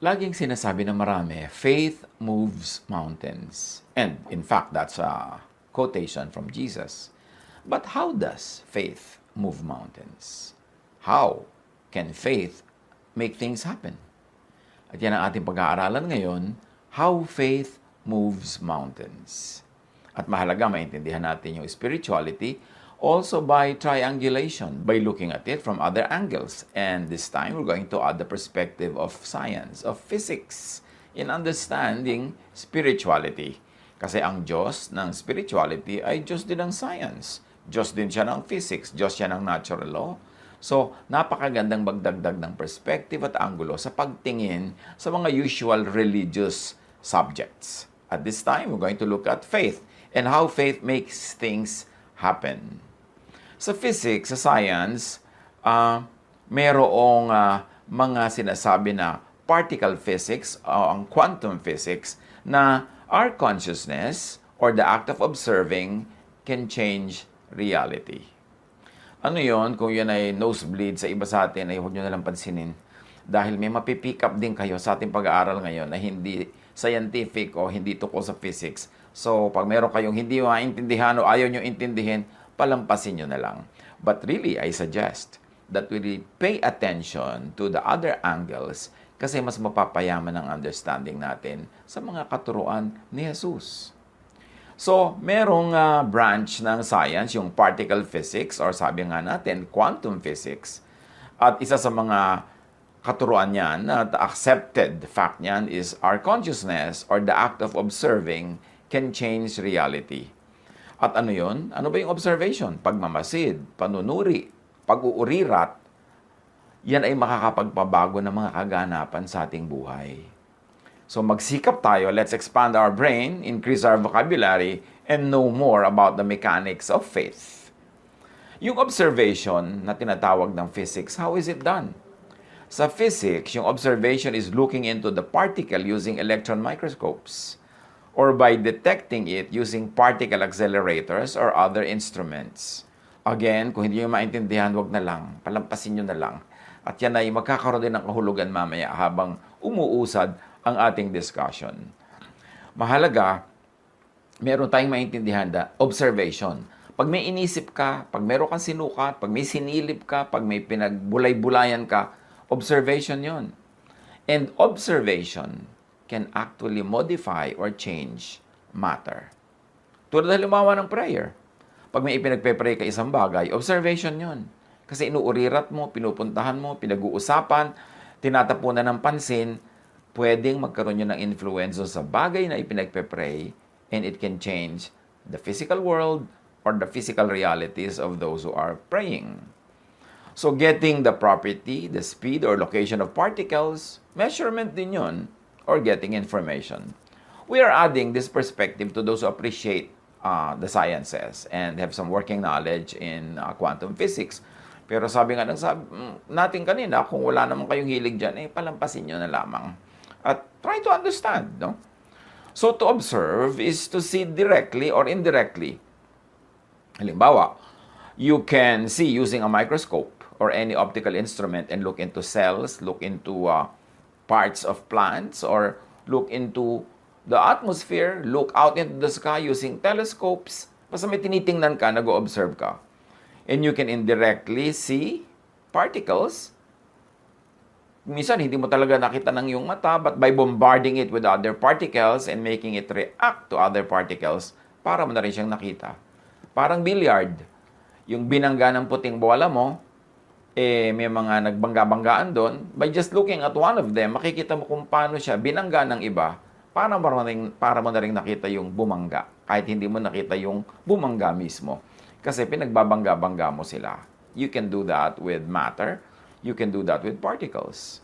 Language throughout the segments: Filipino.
Laging sinasabi ng marami, faith moves mountains. And in fact, that's a quotation from Jesus. But how does faith move mountains? How can faith make things happen? At yan ang ating pag-aaralan ngayon, how faith moves mountains. At mahalaga maintindihan natin yung spirituality also by triangulation, by looking at it from other angles. And this time, we're going to add the perspective of science, of physics, in understanding spirituality. Kasi ang Diyos ng spirituality ay Diyos din ng science. Diyos din siya ng physics, Diyos siya ng natural law. So, napakagandang magdagdag ng perspective at anggulo sa pagtingin sa mga usual religious subjects. At this time, we're going to look at faith and how faith makes things happen. Sa physics, sa science, merong mga sinasabi na particle physics o ang quantum physics na our consciousness or the act of observing can change reality. Ano yon? Kung yun ay nosebleed sa iba sa atin, ay huwag nyo nalang pansinin. Dahil may mapipick up din kayo sa ating pag-aaral ngayon na hindi scientific o hindi tukol sa physics. So, pag meron kayong hindi maintindihan o ayaw nyo intindihin, palampasin nyo na lang. But really, I suggest that we pay attention to the other angles kasi mas mapapayaman ang understanding natin sa mga katuruan ni Jesus. So, merong branch ng science, yung particle physics, or sabi nga natin, quantum physics. At isa sa mga katuruan niyan, the accepted fact niyan is our consciousness or the act of observing can change reality. At ano yon? Ano ba yung observation? Pagmamasid, panunuri, pag-uurirat, yan ay makakapagpabago ng mga kaganapan sa ating buhay. So magsikap tayo, let's expand our brain, increase our vocabulary, and know more about the mechanics of faith. Yung observation na tinatawag ng physics, how is it done? Sa physics, yung observation is looking into the particle using electron microscopes or by detecting it using particle accelerators or other instruments. Again, kung hindi nyo maintindihan, wag na lang. Palampasin nyo na lang. At yan ay magkakaroon din ng kahulugan mamaya habang umuusad ang ating discussion. Mahalaga, meron tayong maintindihan na observation. Pag may inisip ka, pag meron kang sinukat, pag may sinilip ka, pag may pinagbulay-bulayan ka, observation yon. And observation can actually modify or change matter. Tulad halimbawa ng prayer. Pag may ipinagpe-pray ka isang bagay, observation yon. Kasi inuurirat mo, pinupuntahan mo, pinag-uusapan, tinatapunan ng pansin, pwedeng magkaroon yun ng influence sa bagay na ipinagpe-pray and it can change the physical world or the physical realities of those who are praying. So getting the property, the speed or location of particles, measurement din yun, or getting information. We are adding this perspective to those who appreciate the sciences and have some working knowledge in quantum physics. Pero sabi nga natin kanina, kung wala naman kayong hilig dyan, palampasin nyo na lamang. At try to understand, no? So to observe is to see directly or indirectly. Halimbawa, you can see using a microscope or any optical instrument and look into cells, look into parts of plants, or look into the atmosphere, look out into the sky using telescopes. Basta may tinitingnan ka, nag-o-observe ka. And you can indirectly see particles. Minsan, hindi mo talaga nakita ng iyong mata, but by bombarding it with other particles and making it react to other particles, para mo na rin siyang nakita. Parang billiard. Yung binangga ng puting bola mo, may mga nagbangga-banggaan doon. By just looking at one of them, makikita mo kung paano siya binangga ng iba, para mo na rin nakita yung bumangga. Kahit hindi mo nakita yung bumangga mismo. Kasi pinagbabangga-bangga mo sila. You can do that with matter. You can do that with particles.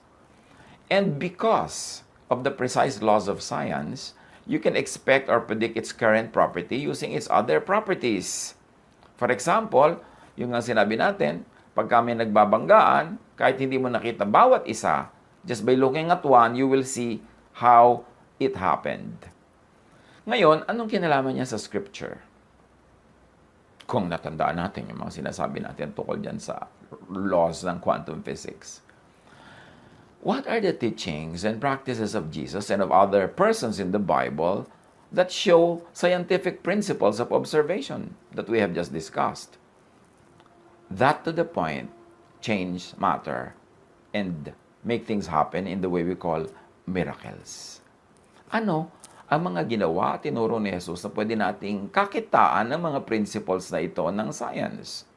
And because of the precise laws of science, you can expect or predict its current property using its other properties. For example, yung nga sinabi natin, pag kami nagbabanggaan, kahit hindi mo nakita bawat isa, just by looking at one, you will see how it happened. Ngayon, anong kinalaman niya sa scripture? Kung natandaan natin yung mga sinasabi natin tungkol dyan sa laws ng quantum physics. What are the teachings and practices of Jesus and of other persons in the Bible that show scientific principles of observation that we have just discussed? That to the point, change matter and make things happen in the way we call miracles. Ano ang mga ginawa at tinuro ni Jesus na pwede nating kakitaan ng mga principles na ito ng science?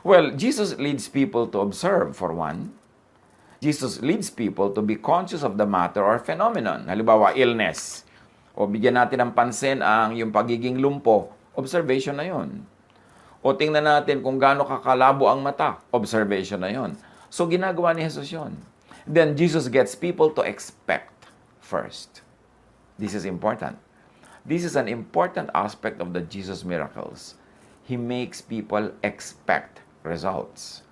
Well, Jesus leads people to observe, for one. Jesus leads people to be conscious of the matter or phenomenon. Halimbawa, illness. O bigyan natin ng pansin ang yung pagiging lumpo. Observation na yun. O tingnan natin kung gaano kakalabo ang mata. Observation na yun. So, ginagawa ni Jesus yun. Then, Jesus gets people to expect first. This is important. This is an important aspect of the Jesus miracles. He makes people expect results.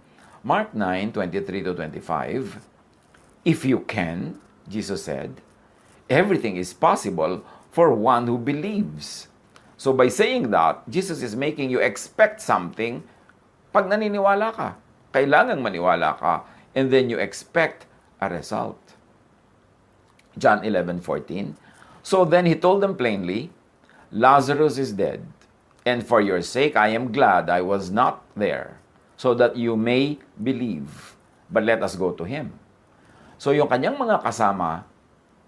Mark 9:23-25, if you can, Jesus said, everything is possible for one who believes. So by saying that, Jesus is making you expect something pag naniniwala ka. Kailangang maniwala ka, and then you expect a result. John 11:14, so then he told them plainly, Lazarus is dead, and for your sake I am glad I was not there, so that you may believe. But let us go to him. So yung kanyang mga kasama,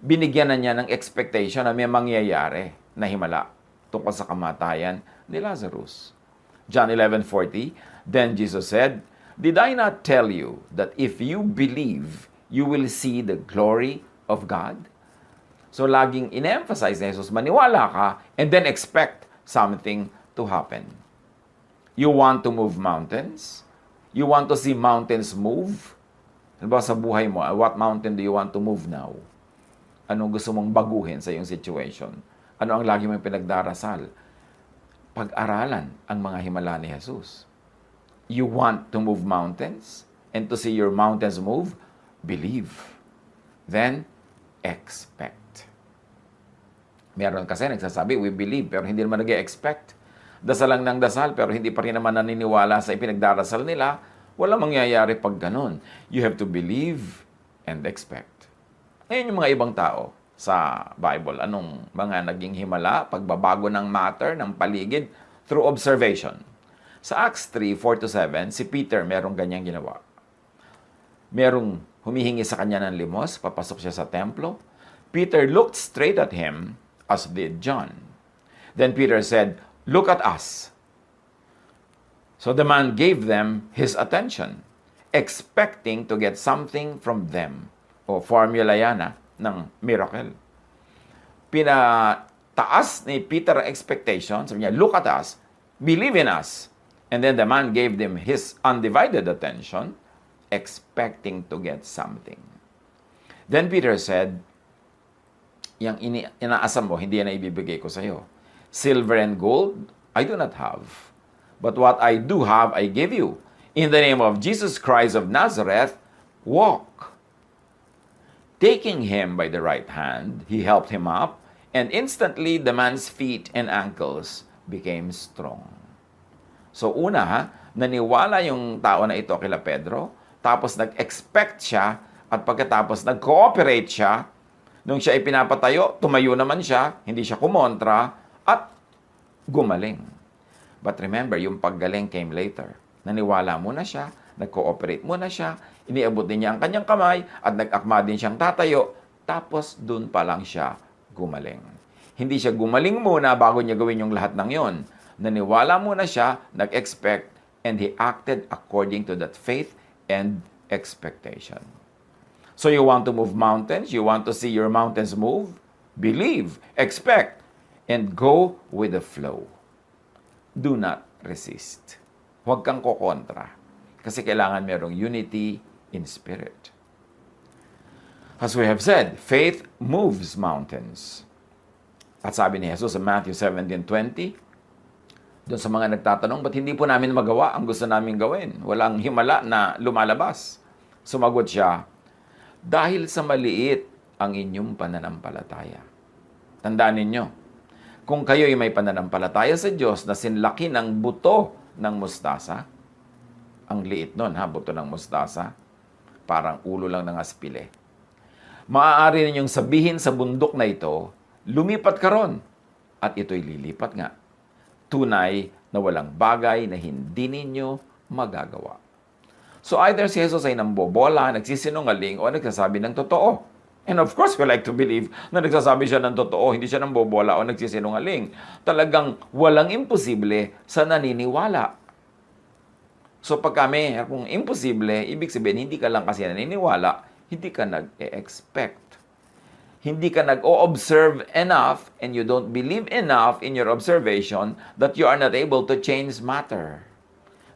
binigyan na niya ng expectation na may mangyayari na himala tungkol sa kamatayan ni Lazarus. John 11:40, then Jesus said, did I not tell you that if you believe, you will see the glory of God? So laging in-emphasize ni Jesus, maniwala ka and then expect something to happen. You want to move mountains? You want to see mountains move? Ano ba sa buhay mo? What mountain do you want to move now? Anong gusto mong baguhin sa iyong situation? Ano ang lagi mong pinagdarasal? Pag-aralan ang mga himala ni Jesus. You want to move mountains? And to see your mountains move? Believe. Then, expect. Meron kasi nagsasabi, we believe, pero hindi naman nag-expect. Dasal lang ng dasal, pero hindi pa rin naman naniniwala sa ipinagdarasal nila, walang mangyayari pag ganun. You have to believe and expect. Ngayon yung mga ibang tao sa Bible, anong mga naging himala, pagbabago ng matter, ng paligid, through observation. Sa Acts 3:4-7, si Peter merong ganyang ginawa. Merong humihingi sa kanya ng limos, papasok siya sa templo. Peter looked straight at him, as did John. Then Peter said, look at us. So the man gave them his attention, expecting to get something from them. O formula yan ng miracle. Pinataas ni Peter ang expectation. Sabi niya, look at us, believe in us. And then the man gave them his undivided attention, expecting to get something. Then Peter said, yang inaasam mo, hindi yan na ibibigay ko sa iyo. Silver and gold, I do not have. But what I do have, I give you. In the name of Jesus Christ of Nazareth, walk. Taking him by the right hand, he helped him up, and instantly the man's feet and ankles became strong. So una, naniwala yung tao na ito kila Pedro, tapos nag-expect siya, at pagkatapos nag-cooperate siya. Nung siya ay pinapatayo, tumayo naman siya, hindi siya kumontra, at gumaling. But remember, yung paggaling came later. Naniwala muna siya, nag-cooperate muna siya, iniabot din niya ang kanyang kamay, at nag-akma din siyang tatayo, tapos dun pa lang siya gumaling. Hindi siya gumaling muna bago niya gawin yung lahat ng yon. Naniwala muna siya, nag-expect, and he acted according to that faith and expectation. So you want to move mountains? You want to see your mountains move? Believe, expect, and go with the flow. Do not resist. Huwag kang kokontra. Kasi kailangan merong unity in spirit. As we have said, faith moves mountains. At sabi ni Jesus sa Matthew 17:20, doon sa mga nagtatanong, ba't hindi po namin magawa ang gusto namin gawin? Walang himala na lumalabas. Sumagot siya, dahil sa maliit ang inyong pananampalataya. Tandaan ninyo, kung kayo'y may pananampalataya sa Diyos na sinlaki ng buto ng mustasa, ang liit nun, buto ng mustasa, parang ulo lang ng aspile. Maaari ninyong sabihin sa bundok na ito, lumipat ka ron, at ito'y lilipat nga. Tunay na walang bagay na hindi ninyo magagawa. So either si Jesus ay nambobola, nagsisinungaling, o nagsasabi ng totoo. And of course, we like to believe na nagsasabi siya ng totoo, hindi siya nambobola o nagsisinungaling. Talagang walang imposible sa naniniwala. So pag kung imposible, ibig sabihin, hindi ka lang kasi naniniwala, hindi ka nag-expect. Hindi ka nag-o-observe enough and you don't believe enough in your observation that you are not able to change matter.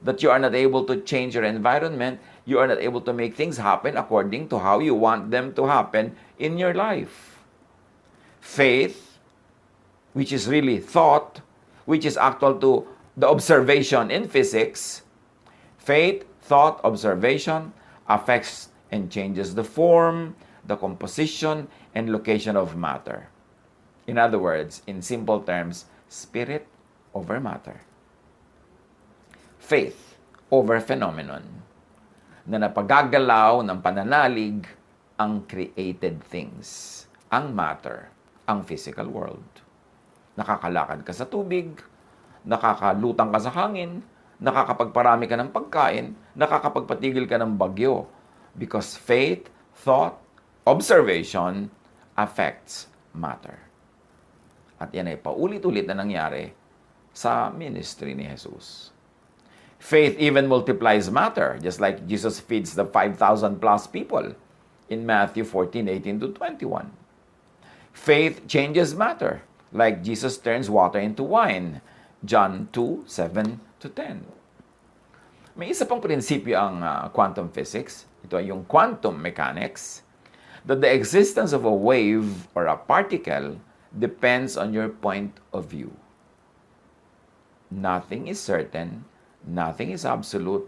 That you are not able to change your environment. You are not able to make things happen according to how you want them to happen in your life. Faith, which is really thought, which is actual to the observation in physics, faith, thought, observation affects and changes the form, the composition, and location of matter. In other words, in simple terms, spirit over matter. Faith over phenomenon na napagagalaw ng pananalig ang created things, ang matter, ang physical world. Nakakalakad ka sa tubig, nakakalutang ka sa hangin, nakakapagparami ka ng pagkain, nakakapagpatigil ka ng bagyo. Because faith, thought, observation affects matter. At yan ay paulit-ulit na nangyari sa ministry ni Jesus. Faith even multiplies matter, just like Jesus feeds the 5,000 plus people in Matthew 14:18 to 21. Faith changes matter, like Jesus turns water into wine, John 2:7 to 10. May isa pang prinsipyo ang quantum physics. Ito ay yung quantum mechanics, that the existence of a wave or a particle depends on your point of view. Nothing is certain, nothing is absolute,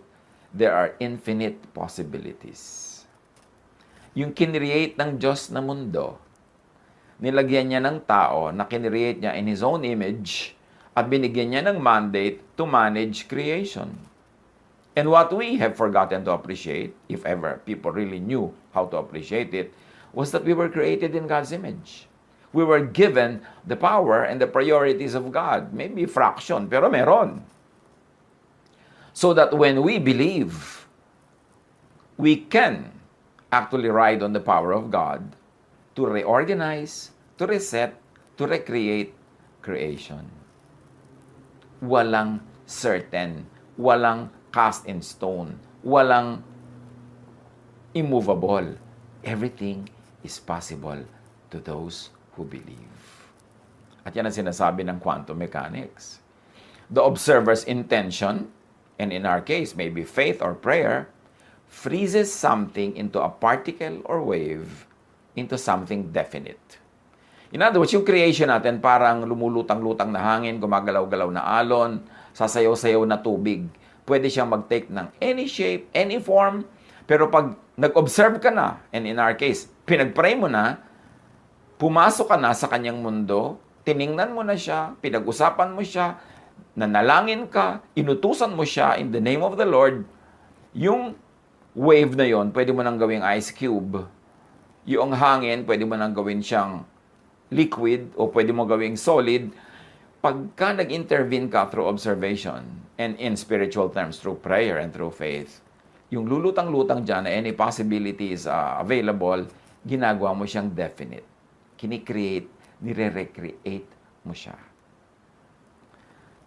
there are infinite possibilities. Yung kinreate ng Diyos na mundo, nilagyan niya ng tao na kinreate niya in His own image at binigyan niya ng mandate to manage creation. And what we have forgotten to appreciate, if ever people really knew how to appreciate it, was that we were created in God's image. We were given the power and the priorities of God. Maybe fraction, pero meron. So that when we believe, we can actually ride on the power of God to reorganize, to reset, to recreate creation. Walang certain, walang cast in stone, walang immovable. Everything is possible to those who believe. At yan ang sinasabi ng quantum mechanics. The observer's intention, and in our case, maybe faith or prayer, freezes something into a particle or wave into something definite. In other words, yung creation natin parang lumulutang-lutang na hangin, gumagalaw-galaw na alon, sasayaw-sayaw na tubig. Pwede siyang mag-take ng any shape, any form, pero pag nag-observe ka na, and in our case, pinag-pray mo na, pumasok ka na sa kanyang mundo, tiningnan mo na siya, pinag-usapan mo siya, nanalangin ka, inutusan mo siya in the name of the Lord, yung wave na yon, pwede mo nang gawing ice cube. Yung hangin, pwede mo nang gawin siyang liquid o pwede mo gawing solid. Pagka nag-intervene ka through observation and in spiritual terms through prayer and through faith, yung lulutang-lutang dyan na any possibilities available, ginagawa mo siyang definite. Kini-create, nire-recreate mo siya.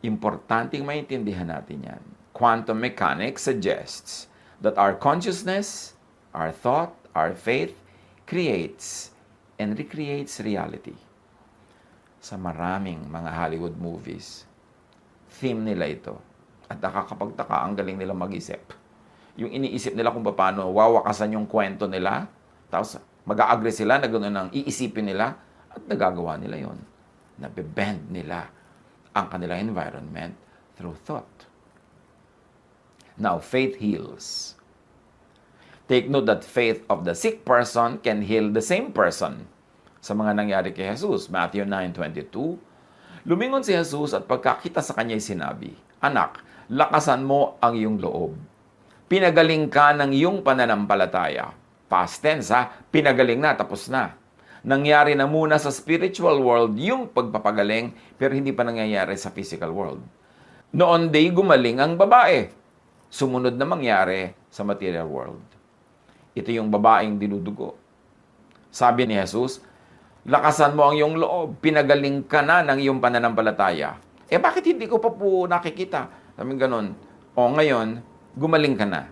Importanteng maintindihan natin yan. Quantum mechanics suggests that our consciousness, our thought, our faith creates and recreates reality. Sa maraming mga Hollywood movies, theme nila ito. At nakakapagtaka, ang galing nila mag-isip. Yung iniisip nila kung paano wawakasan yung kwento nila, tapos mag-a-agree sila na gano'n ang iisipin nila, at nagagawa nila yon. Nabe-bend nila ang kanilang environment through thought. Now, faith heals. Take note that faith of the sick person can heal the same person. Sa mga nangyari kay Jesus, Matthew 9:22, lumingon si Jesus at pagkakita sa kanya'y sinabi, "Anak, lakasan mo ang iyong loob. Pinagaling ka ng iyong pananampalataya." Past tense ha, pinagaling na, tapos na. Nangyari na muna sa spiritual world yung pagpapagaling, pero hindi pa nangyayari sa physical world. Noon day gumaling ang babae. Sumunod na mangyari sa material world. Ito yung babaeng dinudugo. Sabi ni Jesus, lakasan mo ang iyong loob, pinagaling ka na ng iyong pananampalataya. Bakit hindi ko pa po nakikita? Sabi ganun, ngayon, gumaling ka na.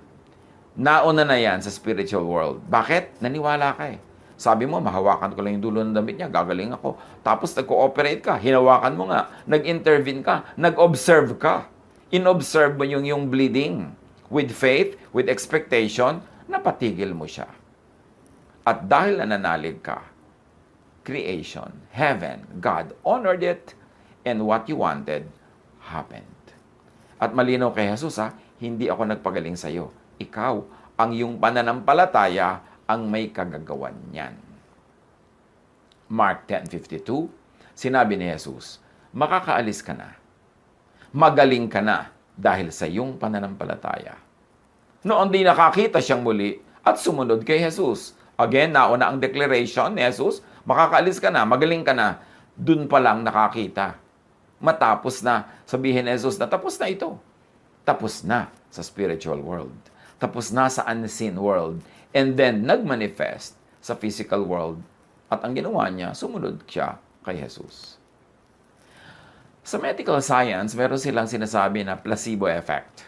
Nauna na yan sa spiritual world. Bakit? Naniwala ka eh. Sabi mo, mahawakan ko lang yung dulo ng damit niya, gagaling ako. Tapos nag-cooperate ka, hinawakan mo nga, nag-intervene ka, nag-observe ka. In-observe mo yung bleeding. With faith, with expectation, napatigil mo siya. At dahil nananalig ka, creation, heaven, God honored it, and what you wanted happened. At malinaw kay Jesus, hindi ako nagpagaling sa iyo. Ikaw, ang iyong pananampalataya, ang may kagagawan niyan. Mark 10:52, sinabi ni Jesus, makakaalis ka na. Magaling ka na dahil sa iyong pananampalataya. Noon din nakakita siyang muli at sumunod kay Jesus. Again, nauna ang declaration ni Jesus, makakaalis ka na, magaling ka na. Dun pa lang nakakita. Matapos na, sabihin ni Jesus na tapos na ito. Tapos na sa spiritual world. Tapos na sa unseen world. And then, nagmanifest sa physical world. At ang ginawa niya, sumunod siya kay Jesus. Sa medical science, meron silang sinasabi na placebo effect.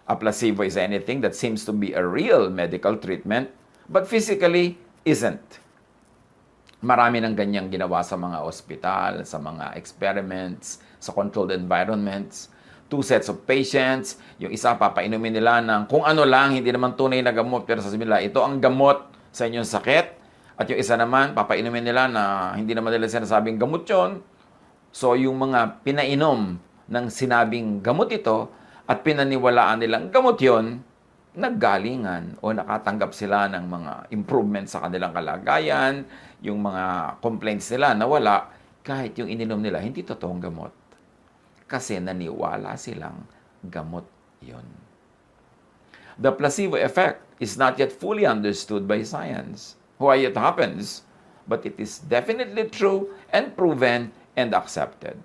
A placebo is anything that seems to be a real medical treatment, but physically isn't. Marami ng ganyang ginawa sa mga ospital, sa mga experiments, sa controlled environments. 2 sets of patients, yung isa papainumin nila ng kung ano lang, hindi naman tunay na gamot, pero sasabihin nila, ito ang gamot sa inyong sakit. At yung isa naman, papainumin nila na hindi naman nila sinasabing gamot yon. So yung mga pinainom ng sinabing gamot ito at pinaniwalaan nilang gamot yon, naggalingan o nakatanggap sila ng mga improvements sa kanilang kalagayan, yung mga complaints nila nawala, kahit yung ininom nila hindi totoong gamot. Kasi naniwala silang gamot yon. The placebo effect is not yet fully understood by science. Why it happens, but it is definitely true and proven and accepted.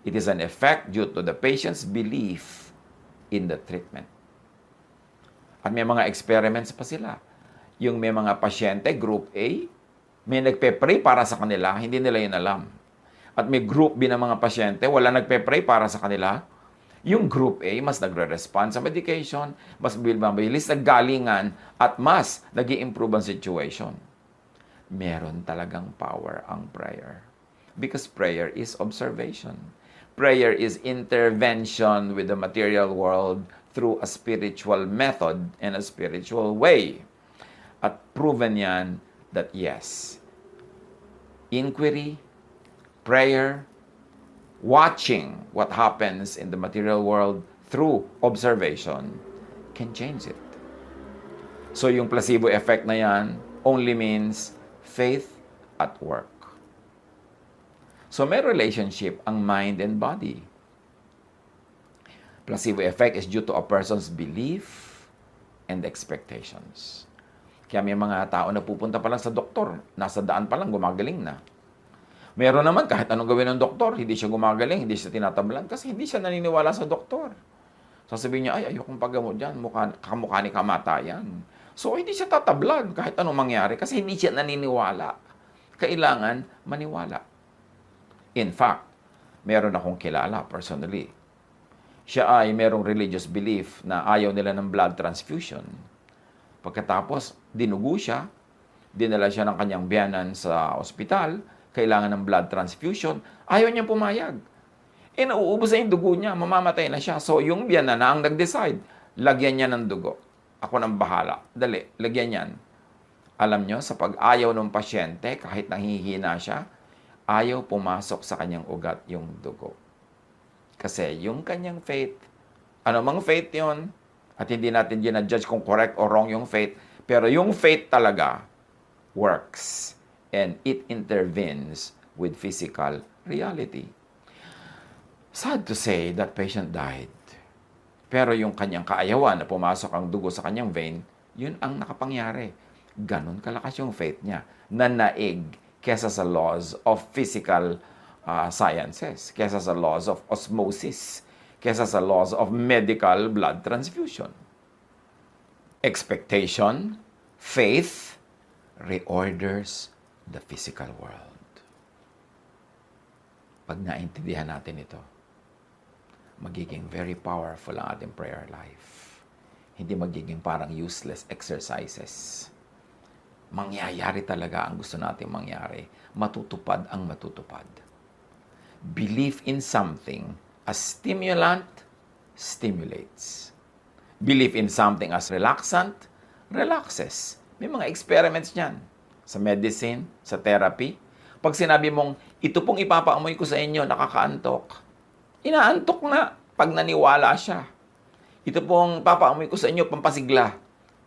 It is an effect due to the patient's belief in the treatment. At may mga experiments pa sila. Yung may mga pasyente, group A, may nagpe-pray para sa kanila, hindi nila yun alam. At may group B ng mga pasyente, wala nagpe-pray para sa kanila. Yung group A, mas nagre-respond sa medication, mas mabilis naggalingan, at mas nag-i-improve ang situation. Meron talagang power ang prayer. Because prayer is observation. Prayer is intervention with the material world through a spiritual method and a spiritual way. At proven yan that yes, inquiry, prayer, watching what happens in the material world through observation can change it. So yung placebo effect na yan only means faith at work. So may relationship ang mind and body. Placebo effect is due to a person's belief and expectations. Kaya may mga tao na pupunta pa lang sa doktor, nasa daan pa lang, gumagaling na. Meron naman, kahit anong gawin ng doktor, hindi siya gumagaling, hindi siya tinatablan, kasi hindi siya naniniwala sa doktor. Sasabihin niya, ay, ayokong paggamot dyan, kamukha ni kamatayan. So, hindi siya tatablan kahit anong mangyari, kasi hindi siya naniniwala. Kailangan maniwala. In fact, meron akong kilala personally. Siya ay merong religious belief na ayaw nila ng blood transfusion. Pagkatapos, dinugo siya, dinala siya ng kanyang biyanan sa ospital, kailangan ng blood transfusion, ayaw niyang pumayag. Nauubos na yung dugo niya, mamamatay na siya. So, yung biyanan na ang nag-decide, lagyan niya ng dugo. Ako nang bahala. Dali, lagyan niyan. Alam niyo, sa pag-ayaw ng pasyente, kahit nahihina siya, ayaw pumasok sa kanyang ugat yung dugo. Kasi yung kanyang faith, ano mang faith yon, at hindi natin ginadjudge kung correct or wrong yung faith, pero yung faith talaga works and it intervenes with physical reality. Sad to say that patient died. Pero yung kanyang kaayawan na pumasok ang dugo sa kanyang vein, yun ang nakapangyari. Ganon kalakas yung faith niya na naig kesa sa laws of physical sciences, kesa sa laws of osmosis, kesa sa laws of medical blood transfusion. Expectation, faith, reorders the physical world. Pag naintindihan natin ito, magiging very powerful ang ating prayer life. Hindi magiging parang useless exercises. Mangyayari talaga ang gusto nating mangyari. Matutupad ang matutupad. Belief in something as stimulant stimulates. Belief in something as relaxant relaxes. May mga experiments niyan. Sa medicine, sa therapy. Pag sinabi mong, ito pong ipapaamoy ko sa inyo, nakakaantok. Inaantok na pag naniwala siya. Ito pong papaamoy ko sa inyo, pampasigla.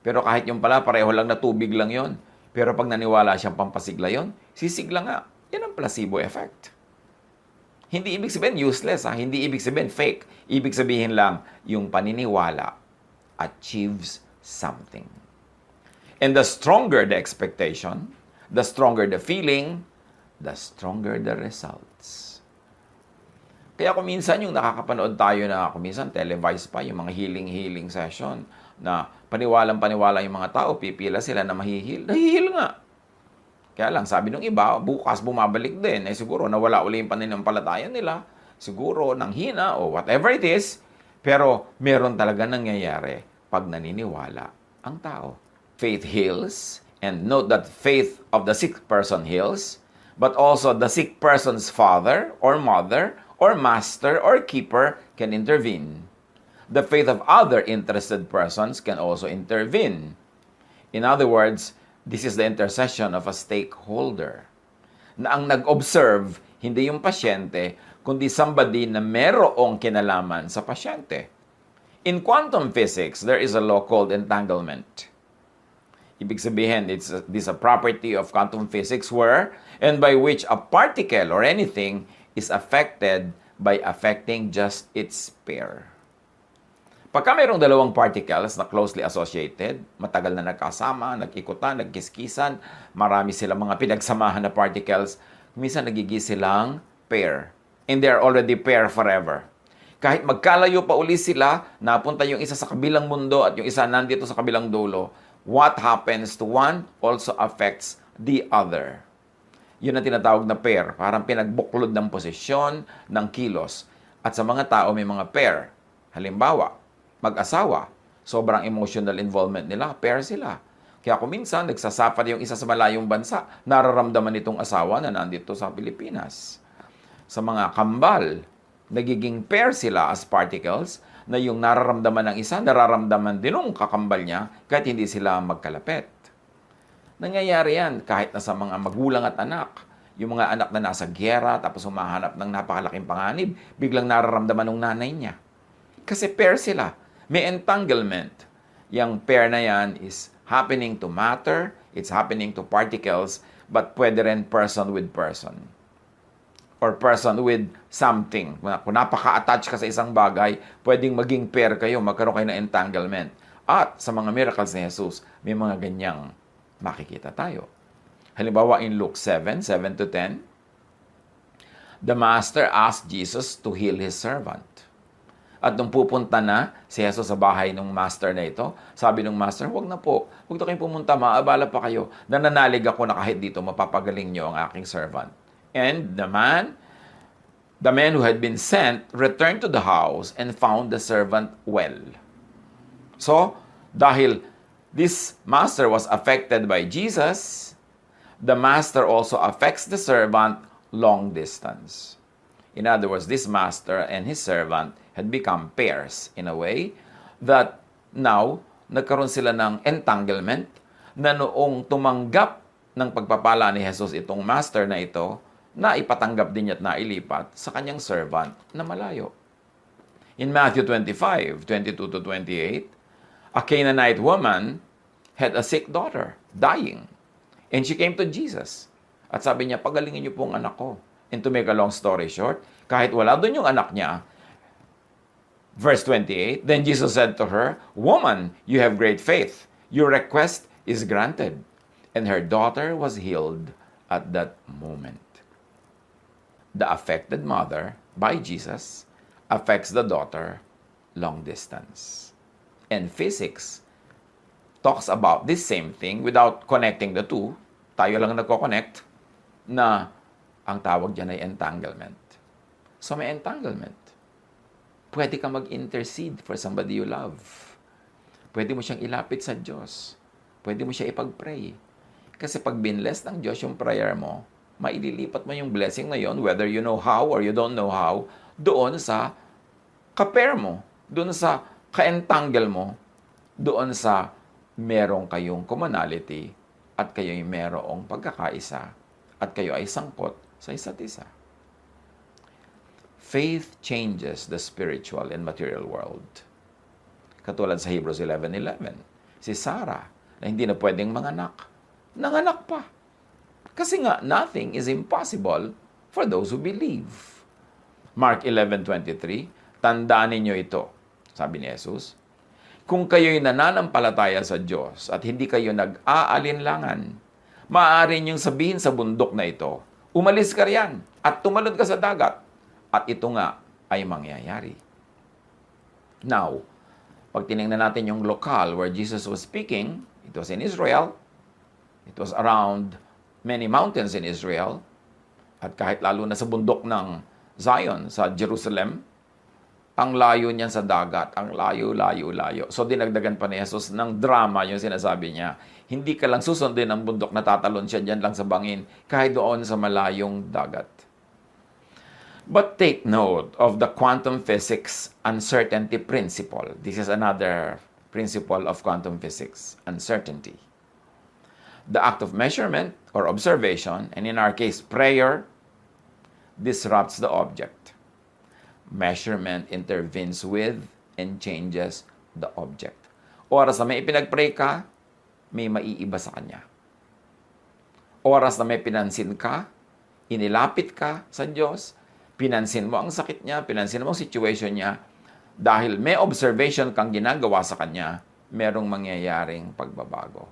Pero kahit yung pala, pareho lang na tubig lang yon. Pero pag naniwala siyang pampasigla yon, sisigla nga. Yan ang placebo effect. Hindi ibig sabihin useless, ha? Hindi ibig sabihin fake. Ibig sabihin lang, yung paniniwala achieves something. And the stronger the expectation, the stronger the feeling, the stronger the results. Kaya kung minsan yung nakakapanood tayo na kung minsan televised pa yung mga healing session na paniwalang-paniwala yung mga tao, pipila sila na mahihil. Nahihil nga. Kaya lang, sabi nung iba, bukas bumabalik din. Eh siguro nawala uli yung pananampalataya nila. Siguro nang hina o whatever it is. Pero meron talaga nangyayari pag naniniwala ang tao. Faith heals. And note that faith of the sick person heals. But also the sick person's father or mother or master or keeper can intervene. The faith of other interested persons can also intervene. In other words, this is the intercession of a stakeholder. Na ang nag-observe, hindi yung pasyente, kundi somebody na merong kinalaman sa pasyente. In quantum physics, there is a law called entanglement. Ibig sabihin, this is a property of quantum physics where and by which a particle or anything is affected by affecting just its pair. Pagka mayroong dalawang particles na closely associated, matagal na nagkasama, nagkikutan, nagkiskisan, marami silang mga pinagsamahan na particles, minsan nagiging silang pair. And they are already pair forever. Kahit magkalayo pa uli sila, napunta yung isa sa kabilang mundo at yung isa nandito sa kabilang dulo, what happens to one also affects the other. Yun ang tinatawag na pair. Parang pinagbuklod ng posisyon, ng kilos. At sa mga tao may mga pair. Halimbawa, mag-asawa. Sobrang emotional involvement nila. Pair sila. Kaya kung minsan, nagsasuffer yung isa sa malayong bansa, nararamdaman itong asawa na nandito sa Pilipinas. Sa mga kambal, nagiging pair sila as particles na yung nararamdaman ng isa, nararamdaman din ng kakambal niya kahit hindi sila magkalapit. Nangyayari yan kahit na sa mga magulang at anak. Yung mga anak na nasa gyera tapos humahanap ng napakalaking panganib, biglang nararamdaman ng nanay niya. Kasi pair sila. May entanglement. Yung pair na yan is happening to matter, it's happening to particles, but pwede rin person with person. Or person with something. Kung napaka-attach ka sa isang bagay, pwedeng maging pair kayo, magkaroon kayo ng entanglement. At sa mga miracles ni Jesus, may mga ganyang makikita tayo. Halimbawa in Luke 7:7-10, the master asked Jesus to heal his servant. At nung pupunta na si Jesus sa bahay ng master na ito, sabi ng master, huwag na po, huwag na kayong pumunta, maabala pa kayo. Nananalig ako na kahit dito, mapapagaling niyo ang aking servant. And the man who had been sent returned to the house and found the servant well. So, dahil this master was affected by Jesus, the master also affects the servant long distance. In other words, this master and his servant had become pairs in a way that now, nagkaroon sila ng entanglement na noong tumanggap ng pagpapala ni Jesus itong master na ito, na ipatanggap din niya at nailipat sa kanyang servant na malayo. In Matthew 25:22-28, a Canaanite woman had a sick daughter, dying. And she came to Jesus. At sabi niya, pagalingin niyo po ang anak ko. And to make a long story short, kahit wala doon yung anak niya, verse 28, then Jesus said to her, woman, you have great faith. Your request is granted. and her daughter was healed at that moment. The affected mother, by Jesus, affects the daughter long distance. And physics talks about this same thing without connecting the two. Tayo lang nagko-connect na ang tawag dyan ay entanglement. So may entanglement. Pwede ka mag-intercede for somebody you love. Pwede mo siyang ilapit sa Diyos. Pwede mo siya ipag-pray. Kasi pag binless ng Diyos yung prayer mo, maililipat mo yung blessing na yon, whether you know how or you don't know how, doon sa ka-pair mo, doon sa ka-entangle mo, doon sa merong kayong commonality at kayo'y merong pagkakaisa at kayo ay sangkot sa isa't isa. Faith changes the spiritual and material world. Katulad sa Hebrews 11:11, si Sarah na hindi na pwedeng manganak, nanganak pa. Kasi nga, nothing is impossible for those who believe. Mark 11:23, tandaan ninyo ito, sabi ni Jesus, kung kayo'y nananampalataya sa Diyos at hindi kayo nag-aalinlangan, maaari niyong sabihin sa bundok na ito, umalis ka riyan at tumalon ka sa dagat, at ito nga ay mangyayari. Now, pag tinignan natin yung lokal where Jesus was speaking, it was in Israel, it was around many mountains in Israel, at kahit lalo na sa bundok ng Zion, sa Jerusalem, ang layo niyan sa dagat, ang layo. So dinagdagan pa ni Jesus ng drama yung sinasabi niya. Hindi ka lang susundin ang bundok na tatalon siya dyan lang sa bangin, kahit doon sa malayong dagat. But take note of the quantum physics uncertainty principle. This is another principle of quantum physics, uncertainty. The act of measurement or observation, and in our case, prayer, disrupts the object. Measurement intervenes with and changes the object. Oras na may ipinag-pray ka, may maiiba sa kanya. Oras na may pinansin ka, inilapit ka sa Diyos, pinansin mo ang sakit niya, pinansin mo ang situation niya, dahil may observation kang ginagawa sa kanya, merong mangyayaring pagbabago.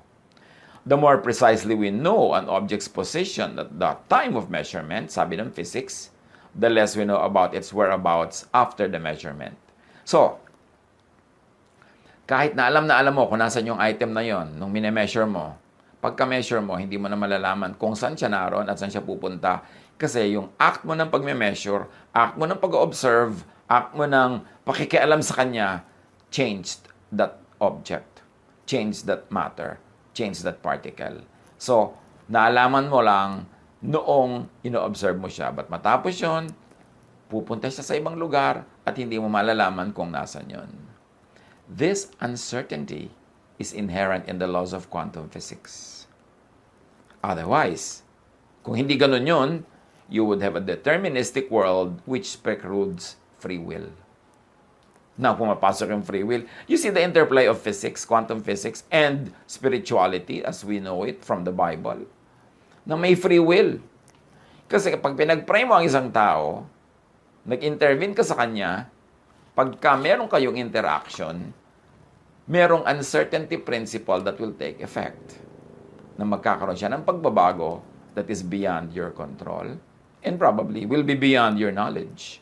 The more precisely we know an object's position at the time of measurement, sabi ng physics, the less we know about its whereabouts after the measurement. So, kahit na alam mo kung nasan yung item na yon nung mine-measure mo, pagka-measure mo, hindi mo na malalaman kung saan siya naroon at saan siya pupunta. Kasi yung act mo ng pag-measure, act mo ng pag-observe, act mo ng pakikialam sa kanya, changed that object, changed that matter, changed that particle. So, naalaman mo lang noong ino-observe mo siya. But matapos yun, pupunta siya sa ibang lugar at hindi mo malalaman kung nasan yun. This uncertainty is inherent in the laws of quantum physics. Otherwise, kung hindi ganun yun, you would have a deterministic world which precludes free will. Now, pumapasok yung free will. You see the interplay of physics, quantum physics, and spirituality as we know it from the Bible. Na may free will. Kasi kapag pinag-pray mo ang isang tao, nag-intervene ka sa kanya, pagka meron kayong interaction, merong uncertainty principle that will take effect. Na magkakaroon siya ng pagbabago that is beyond your control and probably will be beyond your knowledge.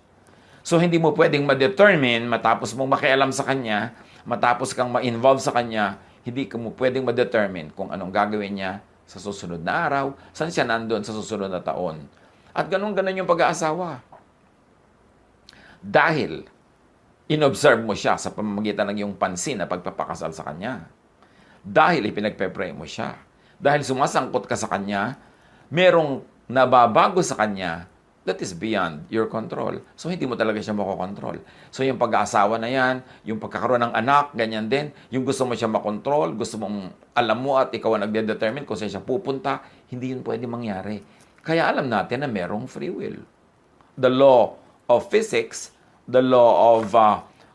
So, hindi mo pwedeng ma-determine matapos mong makialam sa kanya, matapos kang ma-involve sa kanya, hindi mo pwedeng ma-determine kung anong gagawin niya sa susunod na araw, saan siya nandun sa susunod na taon. At ganun-ganun yung pag-aasawa. Dahil inobserve mo siya sa pamamagitan ng iyong pansin na pagpapakasal sa kanya. Dahil ipinagpe-pray mo siya. Dahil sumasangkot ka sa kanya, merong nababago sa kanya that is beyond your control. So, hindi mo talaga siya makokontrol. So, yung pag-aasawa na yan, yung pagkakaroon ng anak, ganyan din. Yung gusto mo siya makontrol, gusto mong alam mo at ikaw ang nagde-determine kung saan siya pupunta, hindi yun pwede mangyari. Kaya alam natin na merong free will. The law of physics, the law of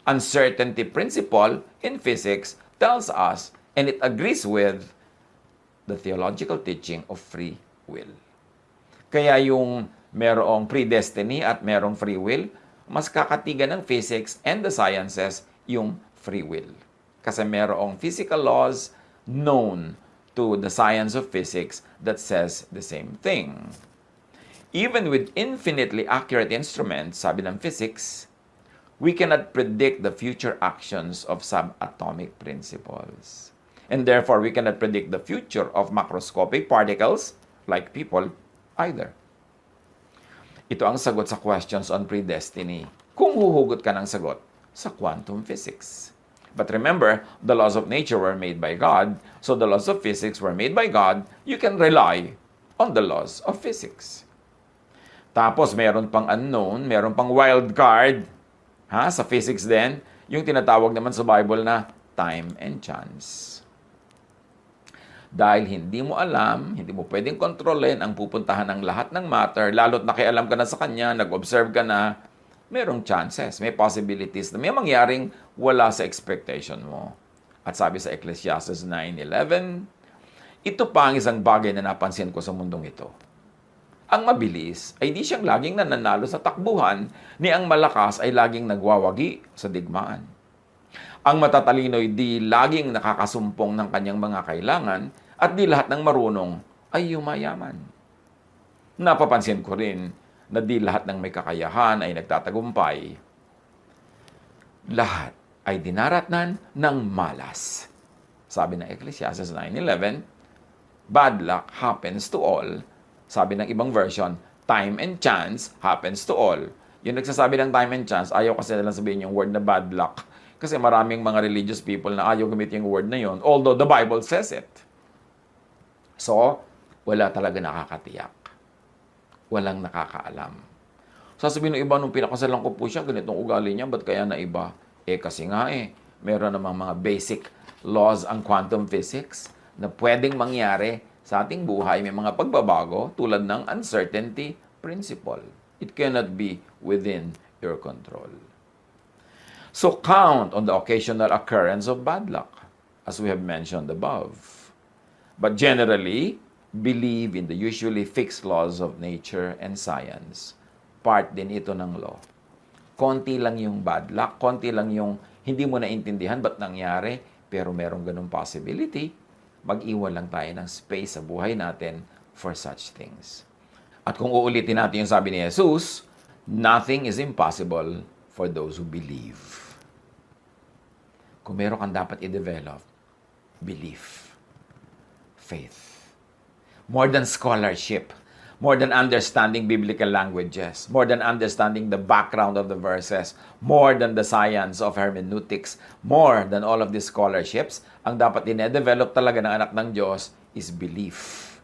uncertainty principle in physics tells us, and it agrees with, the theological teaching of free will. Kaya yung merong predestiny at merong free will, mas kakatigan ng physics and the sciences yung free will. Kasi merong physical laws known to the science of physics that says the same thing. Even with infinitely accurate instruments, sabi ng physics, we cannot predict the future actions of subatomic principles. And therefore, we cannot predict the future of macroscopic particles, like people, either. Ito ang sagot sa questions on predestiny. Kung huhugot ka ng sagot sa quantum physics. But remember, the laws of nature were made by God, so the laws of physics were made by God. You can rely on the laws of physics. Tapos, meron pang unknown, meron pang wild card, sa physics din, yung tinatawag naman sa Bible na time and chance. Dahil hindi mo alam, hindi mo pwedeng kontrolin ang pupuntahan ng lahat ng matter, lalo't nakialam ka na sa kanya, nag-observe ka na, merong chances, may possibilities na may mangyaring wala sa expectation mo. At sabi sa Ecclesiastes 9:11, ito pa ang isang bagay na napansin ko sa mundong ito. Ang mabilis ay di siyang laging nananalo sa takbuhan, ni ang malakas ay laging nagwawagi sa digmaan. Ang matatalino ay di laging nakakasumpong ng kanyang mga kailangan, at di lahat ng marunong ay yumayaman. Napapansin ko rin na di lahat ng may kakayahan ay nagtatagumpay. Lahat ay dinaratnan ng malas. Sabi ng Ecclesiastes 9:11, bad luck happens to all. Sabi ng ibang version, time and chance happens to all. Yung nagsasabi ng time and chance, ayaw kasi nilang sabihin yung word na bad luck. Kasi maraming mga religious people na ayaw gamitin yung word na yon, although the Bible says it. So, wala talaga nakakatiyak. Walang nakakaalam. Sasabihin ng iba, nung pinakasalan ko po siya, ganitong ugali niya, ba't kaya na iba? Kasi nga meron namang mga basic laws ang quantum physics na pwedeng mangyari sa ating buhay. May mga pagbabago tulad ng uncertainty principle. It cannot be within your control. So count on the occasional occurrence of bad luck, as we have mentioned above. But generally, believe in the usually fixed laws of nature and science. Part din ito ng law. Konti lang yung bad luck, konti lang yung hindi mo naintindihan ba't nangyari, pero merong ganung possibility. Mag-iwan lang tayo ng space sa buhay natin for such things. At kung uulitin natin yung sabi ni Jesus, nothing is impossible for those who believe. Kung meron kang dapat i-develop, belief. Faith. More than scholarship, more than understanding biblical languages, more than understanding the background of the verses, more than the science of hermeneutics, more than all of these scholarships, ang dapat dine-develop talaga ng anak ng Diyos is belief.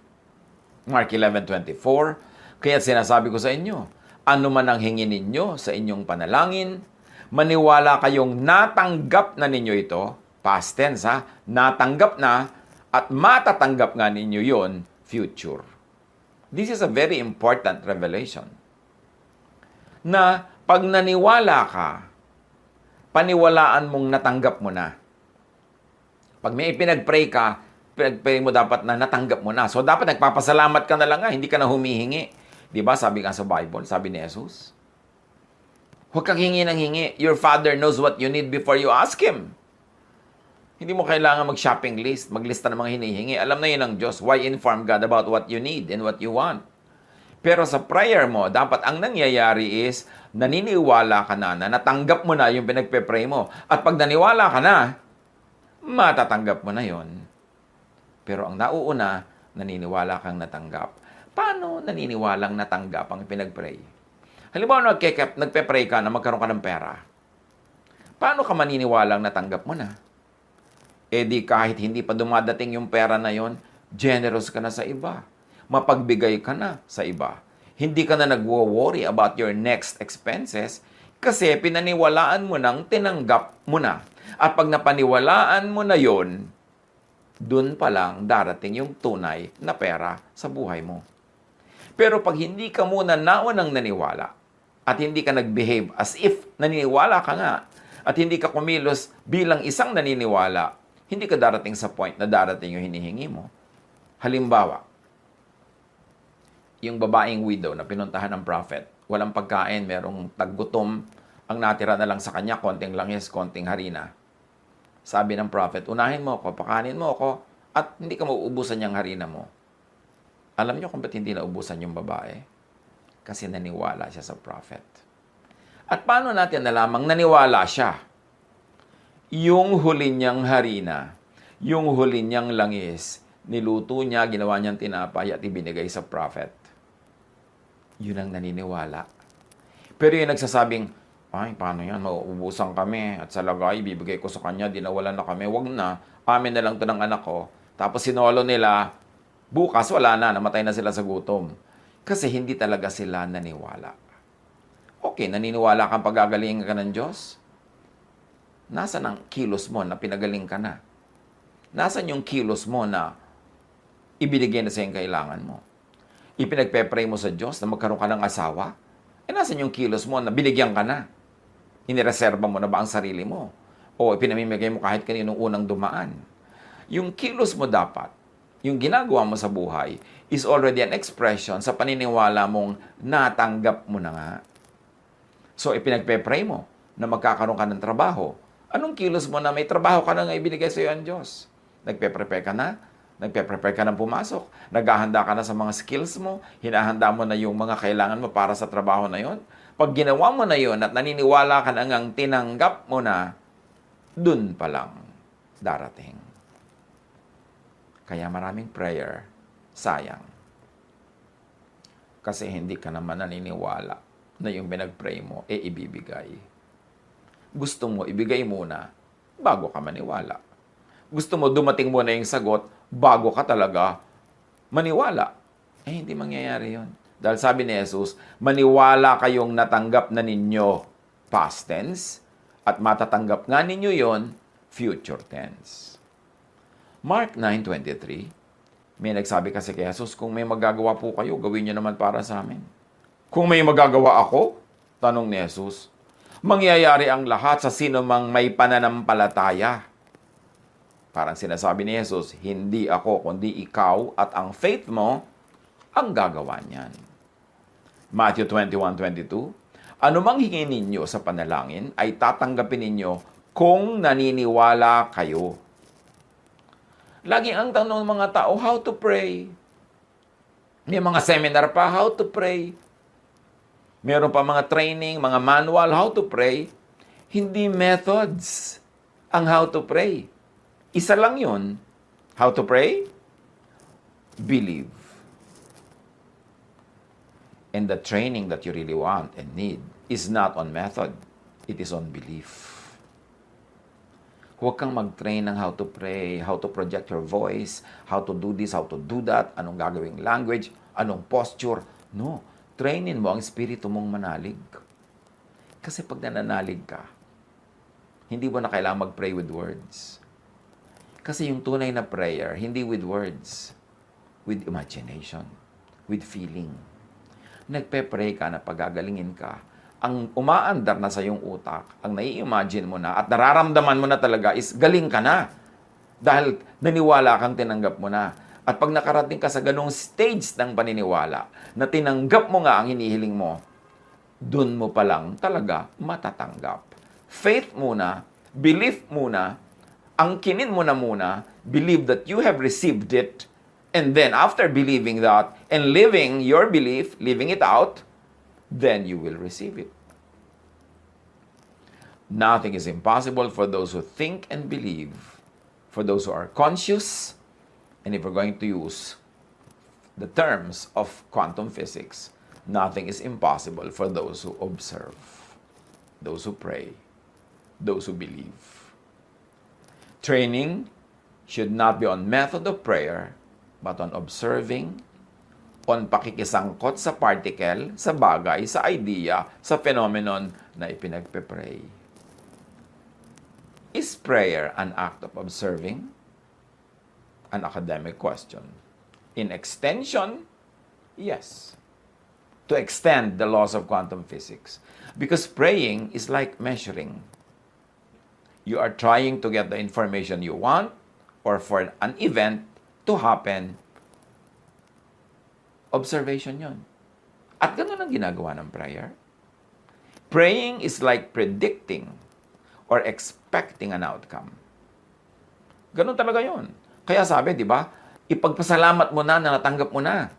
Mark 11:24, kaya sinasabi ko sa inyo, ano man ang hingin ninyo sa inyong panalangin, maniwala kayong natanggap na ninyo ito, past tense natanggap na, at matatanggap nga ninyo yon future. This is a very important revelation. Na pag naniwala ka, paniwalaan mong natanggap mo na. Pag may pinag-pray ka, pinag-pray mo dapat na natanggap mo na. So dapat nagpapasalamat ka na lang hindi ka na humihingi. Di ba? Sabi nga sa Bible, sabi ni Jesus. Huwag kang hingi ng hingi. Your Father knows what you need before you ask Him. Hindi mo kailangan mag-shopping list, maglista ng mga hinihingi. Alam na yun ng Diyos. Why inform God about what you need and what you want? Pero sa prayer mo, dapat ang nangyayari is, naniniwala ka na natanggap mo na yung pinagpe-pray mo. At pag naniwala ka na, matatanggap mo na yon. Pero ang nauuna, naniniwala kang natanggap. Paano naniniwalang natanggap ang pinag-pray? Halimbawa, nagpe-pray ka na magkaroon ka ng pera. Paano ka maniniwalang natanggap mo na? Di kahit hindi pa dumadating yung pera na yon, generous ka na sa iba. Mapagbigay ka na sa iba. Hindi ka na nagwo-worry about your next expenses kasi pinaniwalaan mo nang tinanggap mo na. At pag napaniwalaan mo na yon, dun pa lang darating yung tunay na pera sa buhay mo. Pero pag hindi ka muna naunang naniwala at hindi ka nag-behave as if naniniwala ka nga at hindi ka kumilos bilang isang naniniwala, hindi ka darating sa point na darating yung hinihingi mo. Halimbawa, yung babaeng widow na pinuntahan ng prophet, walang pagkain, merong taggutom, ang natira na lang sa kanya, konting langis, konting harina. Sabi ng prophet, unahin mo ako, pakanin mo ako, at hindi ka mauubusan yung harina mo. Alam niyo kung ba't hindi naubusan yung babae? Kasi naniwala siya sa prophet. At paano natin nalamang naniwala siya? Yung huli niyang harina, yung huli niyang langis, niluto niya, ginawa niyang tinapay at ibinigay sa prophet. Yun ang naniniwala. Pero yung nagsasabing, ay, paano yan? Mauubusan kami at sa lagay, bibigay ko sa kanya, dinawalan na kami. Wag na, amin na lang to ng anak ko. Tapos sinolo nila, bukas wala na, namatay na sila sa gutom. Kasi hindi talaga sila naniwala. Okay, naniniwala kang pagagaling ka ng Diyos? Nasaan ang kilos mo na pinagaling ka na? Nasaan yung kilos mo na ibinigay na sa yung kailangan mo? Ipinagpe-pray mo sa Diyos na magkaroon ka ng asawa? Nasaan yung kilos mo na binigyan ka na? Inireserba mo na ba ang sarili mo? O ipinamimigay mo kahit kaninong unang dumaan? Yung kilos mo dapat, yung ginagawa mo sa buhay, is already an expression sa paniniwala mong natanggap mo na nga. So, ipinagpe-pray mo na magkakaroon ka ng trabaho. Anong kilos mo na may trabaho ka na nga ibinigay sa iyo ang Diyos? Nagpe-prepare ka na? Nagpe-prepare ka na pumasok? Naghahanda ka na sa mga skills mo? Hinahanda mo na yung mga kailangan mo para sa trabaho na yon? Pag ginawa mo na yon at naniniwala ka na ngang tinanggap mo na, dun pa lang darating. Kaya maraming prayer, sayang. Kasi hindi ka naman naniniwala na yung pinag-pray mo, ibibigay. Gusto mo, ibigay muna bago ka maniwala. Gusto mo, dumating muna yung sagot bago ka talaga maniwala. Hindi mangyayari yon. Dahil sabi ni Jesus, maniwala kayong natanggap na ninyo past tense at matatanggap nga ninyo yon future tense. Mark 9:23, may nagsabi kasi kay Jesus, kung may magagawa po kayo, gawin nyo naman para sa amin. Kung may magagawa ako, tanong ni Jesus, mangyayari ang lahat sa sino mang may pananampalataya. Parang sinasabi ni Jesus, hindi ako, kundi ikaw at ang faith mo ang gagawa niyan. Matthew 21:22, anumang hingin ninyo sa panalangin ay tatanggapin ninyo kung naniniwala kayo. Lagi ang tanong ng mga tao, how to pray? May mga seminar pa, how to pray? Meron pa mga training, mga manual, how to pray. Hindi methods ang how to pray. Isa lang yun. How to pray? Believe. And the training that you really want and need is not on method. It is on belief. Huwag kang mag-train ng how to pray, how to project your voice, how to do this, how to do that, anong gagawing language, anong posture. No. Trainin mo ang espiritu mong manalig. Kasi pag nananalig ka, hindi mo na kailangang mag-pray with words. Kasi yung tunay na prayer, hindi with words, with imagination, with feeling. Nagpe-pray ka na pagagalingin ka, ang umaandar na sa iyong utak, ang nai-imagine mo na at nararamdaman mo na talaga is galing ka na. Dahil naniwala kang tinanggap mo na. At pag nakarating ka sa ganong stage ng paniniwala, na tinanggap mo nga ang hinihiling mo, dun mo pa lang talaga matatanggap. Faith muna, belief muna, angkinin mo na muna, believe that you have received it, and then after believing that, and living your belief, living it out, then you will receive it. Nothing is impossible for those who think and believe, for those who are conscious. And if we're going to use the terms of quantum physics, nothing is impossible for those who observe, those who pray, those who believe. Training should not be on method of prayer, but on observing, on pakikisangkot sa particle, sa bagay, sa idea, sa phenomenon na ipinagpe-pray. Is prayer an act of observing? An academic question. In extension, yes. To extend the laws of quantum physics. Because praying is like measuring. You are trying to get the information you want or for an event to happen. Observation yon. At ganun ang ginagawa ng prayer. Praying is like predicting or expecting an outcome. Ganun talaga yon. Kaya sabi, di ba, ipagpasalamat mo na natanggap mo na.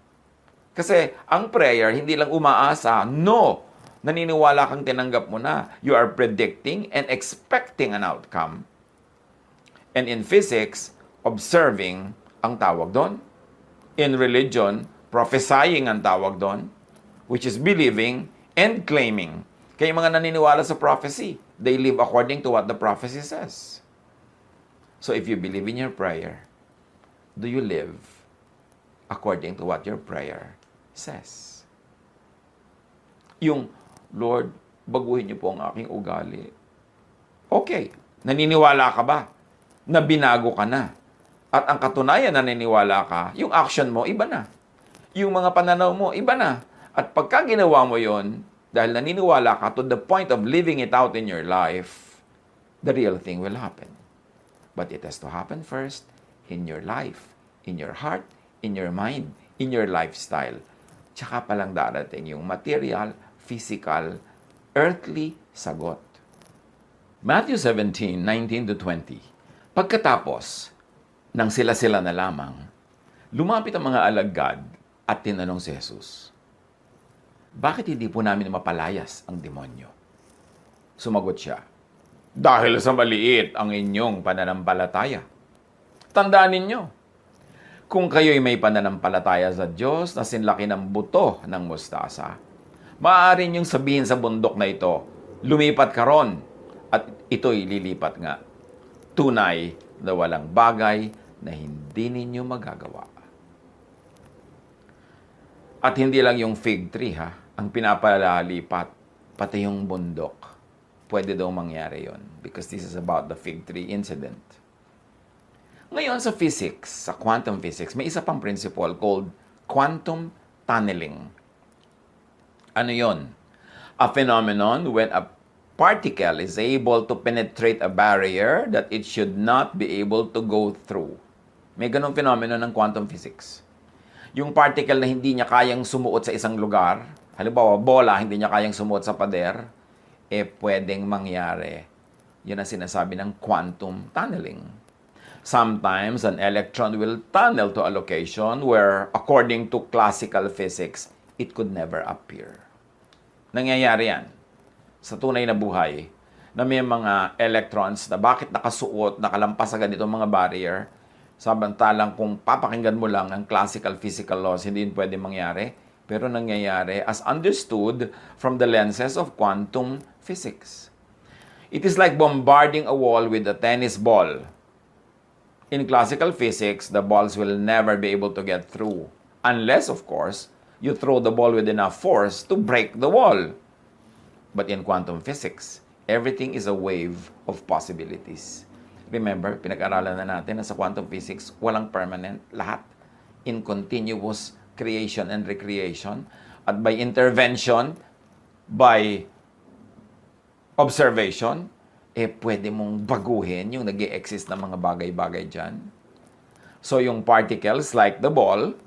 Kasi ang prayer, hindi lang umaasa. No! Naniniwala kang tinanggap mo na. You are predicting and expecting an outcome. And in physics, observing ang tawag doon. In religion, prophesying ang tawag doon, which is believing and claiming. Kaya yung mga naniniwala sa prophecy, they live according to what the prophecy says. So if you believe in your prayer, do you live according to what your prayer says? Yung, Lord, baguhin niyo po ang aking ugali. Okay, naniniwala ka ba na binago ka na? At ang katunayan na naniniwala ka, yung action mo, iba na. Yung mga pananaw mo, iba na. At pagka ginawa mo yon, dahil naniniwala ka to the point of living it out in your life, the real thing will happen. But it has to happen first in your life, in your heart, in your mind, in your lifestyle. Tsaka palang darating yung material, physical, earthly sagot. Matthew 17:19-20. Pagkatapos ng sila-sila na lamang, lumapit ang mga alagad at tinanong si Jesus, bakit hindi po namin mapalayas ang demonyo? Sumagot siya, dahil sa maliit ang inyong pananampalataya. Tandaan ninyo, kung kayo'y may pananampalataya sa Diyos na sinlaki ng buto ng mustasa, maaari niyong sabihin sa bundok na ito, lumipat ka ron, at ito'y lilipat nga. Tunay na walang bagay na hindi ninyo magagawa. At hindi lang yung fig tree, ang pinapalalipat, pati yung bundok. Pwede daw mangyari yon because this is about the fig tree incident. Ngayon sa physics, sa quantum physics, may isa pang principle called quantum tunneling. Ano yon? A phenomenon when a particle is able to penetrate a barrier that it should not be able to go through. May ganong phenomenon ng quantum physics. Yung particle na hindi niya kayang sumuot sa isang lugar, halimbawa bola, hindi niya kayang sumuot sa pader, pwedeng mangyari. Yun ang sinasabi ng quantum tunneling. Sometimes, an electron will tunnel to a location where, according to classical physics, it could never appear. Nangyayari yan sa tunay na buhay na may mga electrons na bakit nakasuot, nakalampas agad itong mga barrier, samantalang kung papakinggan mo lang ang classical physical laws, hindi yun pwede mangyari, pero nangyayari as understood from the lenses of quantum physics. It is like bombarding a wall with a tennis ball. In classical physics, the balls will never be able to get through. Unless, of course, you throw the ball with enough force to break the wall. But in quantum physics, everything is a wave of possibilities. Remember, pinag-aralan na natin na sa quantum physics, walang permanent, lahat in continuous creation and recreation. At by intervention, by observation, pwede mong baguhin yung nag-i-exist na mga bagay-bagay dyan. So yung particles, like the ball,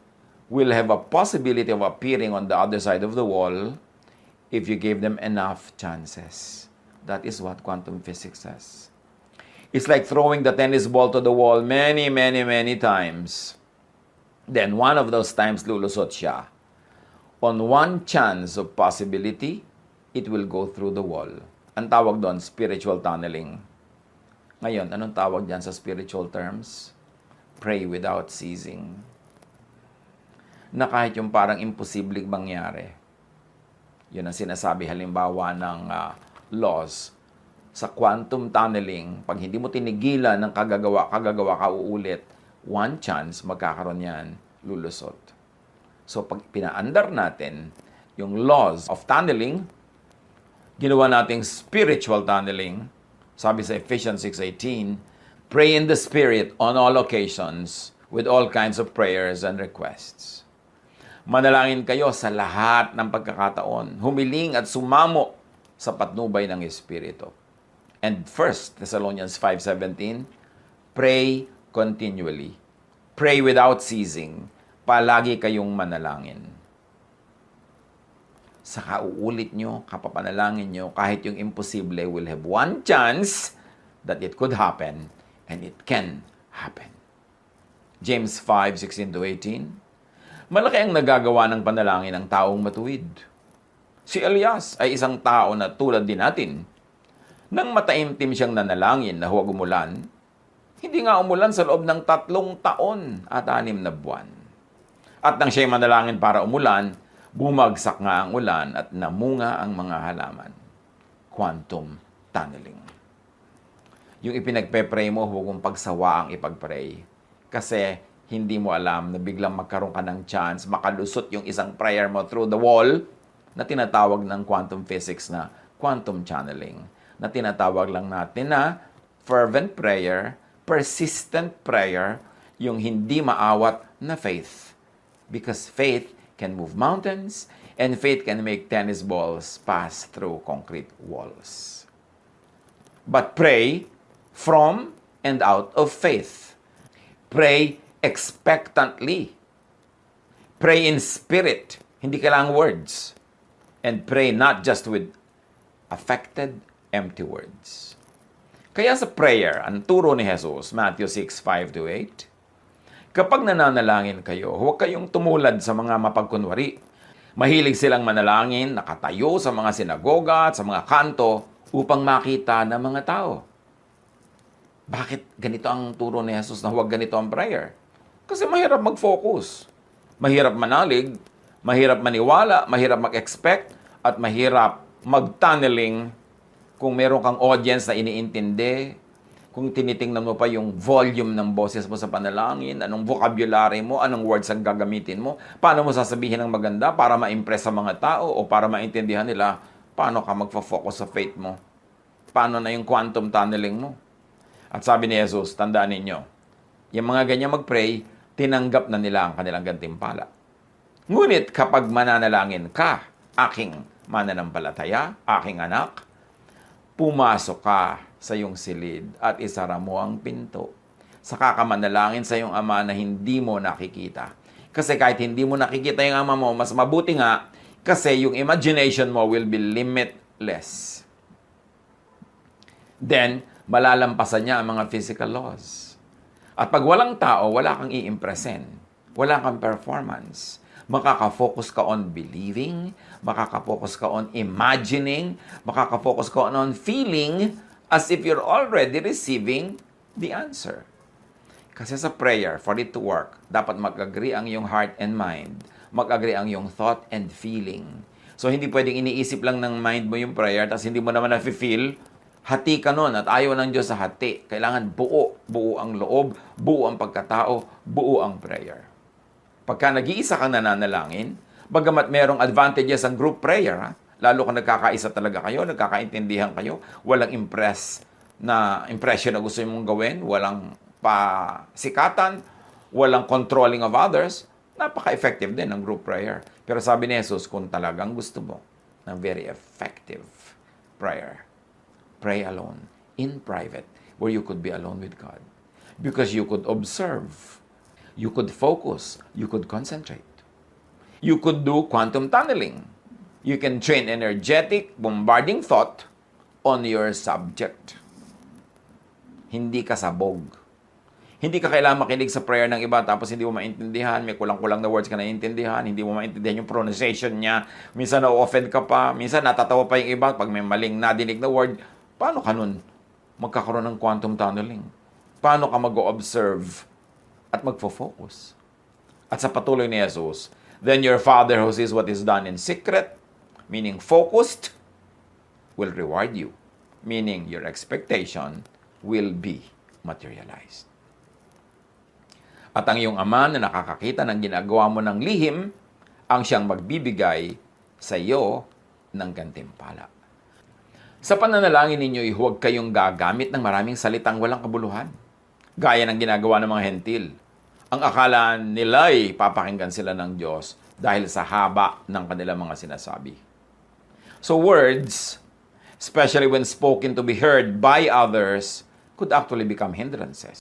will have a possibility of appearing on the other side of the wall if you give them enough chances. That is what quantum physics says. It's like throwing the tennis ball to the wall many, many, many times. Then one of those times lulusot siya. On one chance of possibility, it will go through the wall. Ang tawag doon, spiritual tunneling. Ngayon, anong tawag dyan sa spiritual terms? Pray without ceasing. Na kahit yung parang imposibleng mangyari, yun ang sinasabi halimbawa ng laws. Sa quantum tunneling, pag hindi mo tinigilan ng kagagawa ka uulit, one chance magkakaroon yan, lulusot. So pag pinaandar natin yung laws of tunneling, ginawa nating spiritual tunneling, sabi sa Ephesians 6:18, pray in the Spirit on all occasions with all kinds of prayers and requests. Manalangin kayo sa lahat ng pagkakataon, humiling at sumamo sa patnubay ng Espiritu. And 1 Thessalonians 5:17, pray continually. Pray without ceasing. Palagi kayong manalangin. Sa kauulit nyo, kapapanalangin nyo, kahit yung imposible will have one chance that it could happen and it can happen. James 5:16-18. Malaki ang nagagawa ng panalangin ng taong matuwid. Si Elias ay isang tao na tulad din natin. Nang mataimtim siyang nanalangin na huwag umulan, hindi nga umulan sa loob ng 3 taon at 6 na buwan. At nang siya'y manalangin para umulan, bumagsak nga ang ulan at namunga ang mga halaman. Quantum tunneling. Yung ipinagpe-pray mo, huwag mong pagsawaang ipag-pray. Kasi hindi mo alam na biglang magkaroon ka ng chance, makalusot yung isang prayer mo through the wall na tinatawag ng quantum physics na quantum channeling. Na tinatawag lang natin na fervent prayer, persistent prayer, yung hindi maawat na faith. Because faith can move mountains and faith can make tennis balls pass through concrete walls. But pray from and out of faith. Pray expectantly. Pray in spirit. Hindi kailangang words. And pray not just with affected, empty words. Kaya sa prayer, ang turo ni Jesus, Matthew 6:5-8, kapag nananalangin kayo, huwag kayong tumulad sa mga mapagkunwari. Mahilig silang manalangin, nakatayo sa mga sinagoga at sa mga kanto upang makita ng mga tao. Bakit ganito ang turo ni Jesus na huwag ganito ang prayer? Kasi mahirap mag-focus. Mahirap manalig, mahirap maniwala, mahirap mag-expect, at mahirap mag-tunneling kung meron kang audience na iniintindi, kung tinitingnan mo pa yung volume ng boses mo sa panalangin, anong vocabulary mo, anong words ang gagamitin mo, paano mo sasabihin ng maganda para ma-impress sa mga tao o para maintindihan nila, paano ka magfo-focus sa faith mo, paano na yung quantum tunneling mo. At sabi ni Jesus, tandaan ninyo, yung mga ganyan mag-pray, tinanggap na nila ang kanilang gantimpala. Ngunit kapag mananalangin ka, aking mananampalataya, aking anak, pumasok ka sa iyong silid at isara mo ang pinto. Saka ka manalangin sa iyong ama na hindi mo nakikita. Kasi kahit hindi mo nakikita yung ama mo, mas mabuti nga kasi yung imagination mo will be limitless. Then, malalampasan niya ang mga physical laws. At pag walang tao, wala kang i-impressen. Wala kang performance. Makaka-focus ka on believing, makaka-focus ka on imagining, makaka-focus ka on feeling as if you're already receiving the answer. Kasi sa prayer, for it to work, dapat mag-agree ang iyong heart and mind. Mag-agree ang iyong thought and feeling. So, hindi pwedeng iniisip lang ng mind mo yung prayer, tapos hindi mo naman na-feel. Hati ka nun at ayaw ng Diyos sa hati. Kailangan buo. Buo ang loob, buo ang pagkatao, buo ang prayer. Pagka nag-iisa kang nananalangin, bagamat merong advantages ang group prayer, lalo kung nagkakaisa talaga kayo, nagkakaintindihan kayo, walang impression na gusto mong gawin, walang pasikatan, walang controlling of others, napaka-effective din ang group prayer. Pero sabi ni Jesus, kung talagang gusto mo ng very effective prayer, pray alone, in private, where you could be alone with God. Because you could observe, you could focus, you could concentrate. You could do quantum tunneling. You can train energetic, bombarding thought on your subject. Hindi ka sabog. Hindi ka kailangan makinig sa prayer ng iba tapos hindi mo maintindihan, may kulang-kulang na words ka naiintindihan, hindi mo maintindihan yung pronunciation niya, minsan na-offend ka pa, minsan natatawa pa yung iba pag may maling nadinig na word. Paano ka nun magkakaroon ng quantum tunneling? Paano ka mag-observe at magfo-focus? At sa patuloy ni Jesus, then your Father who sees what is done in secret, meaning focused, will reward you. Meaning your expectation will be materialized. At ang iyong ama na nakakakita ng ginagawa mo ng lihim, ang siyang magbibigay sa iyo ng gantimpala. Sa pananalangin ninyo, huwag kayong gagamit ng maraming salitang walang kabuluhan. Gaya ng ginagawa ng mga hentil. Ang akala nila'y papakinggan sila ng Diyos dahil sa haba ng kanilang mga sinasabi. So words, especially when spoken to be heard by others, could actually become hindrances.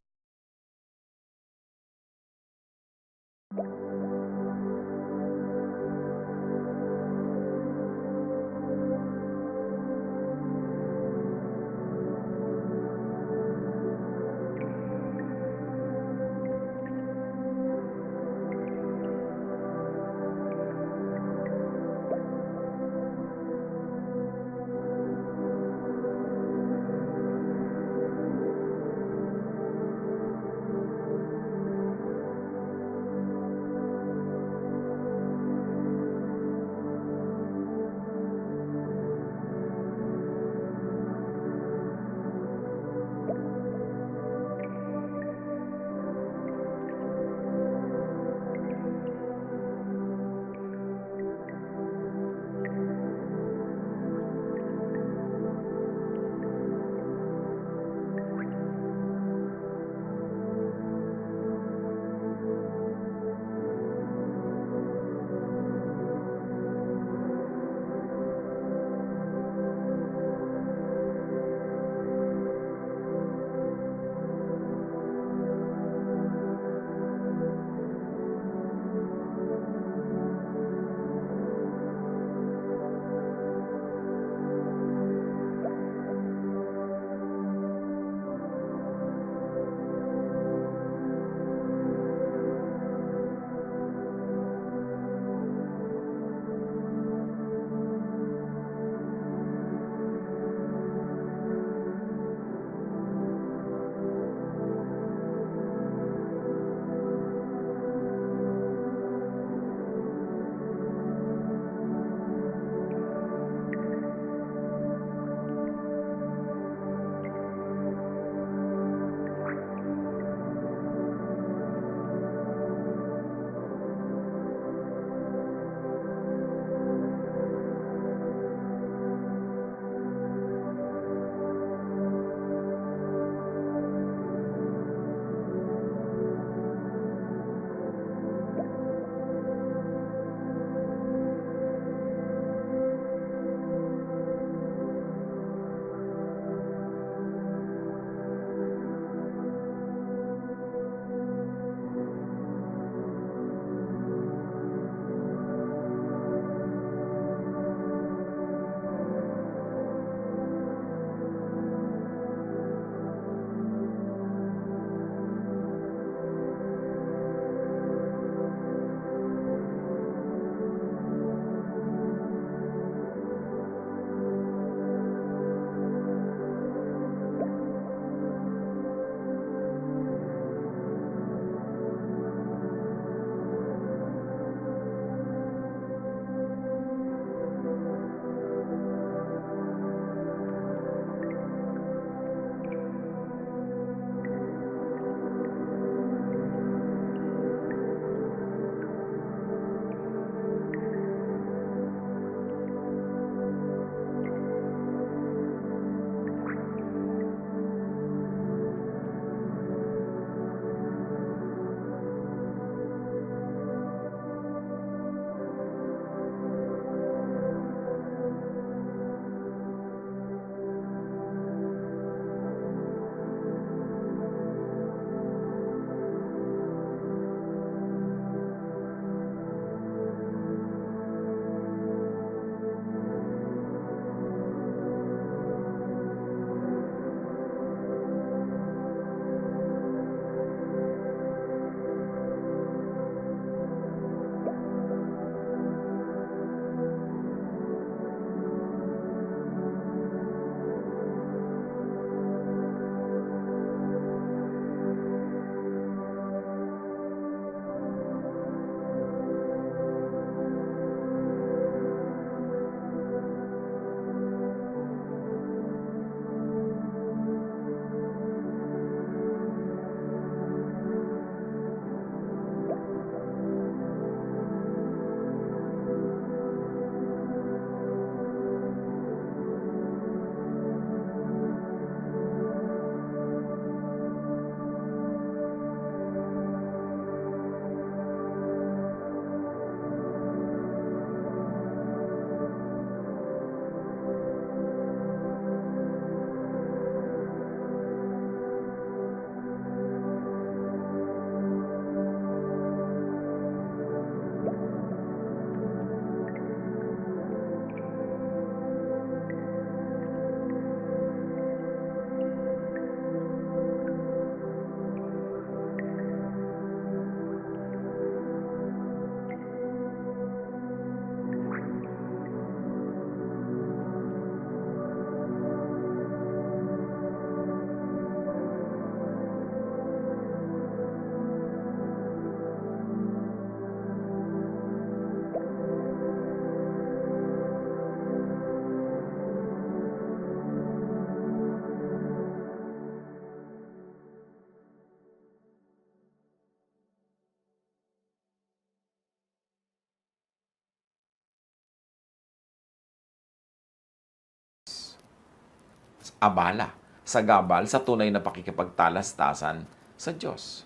abala, sagabal sa tunay na pakikipagtalastasan sa Diyos.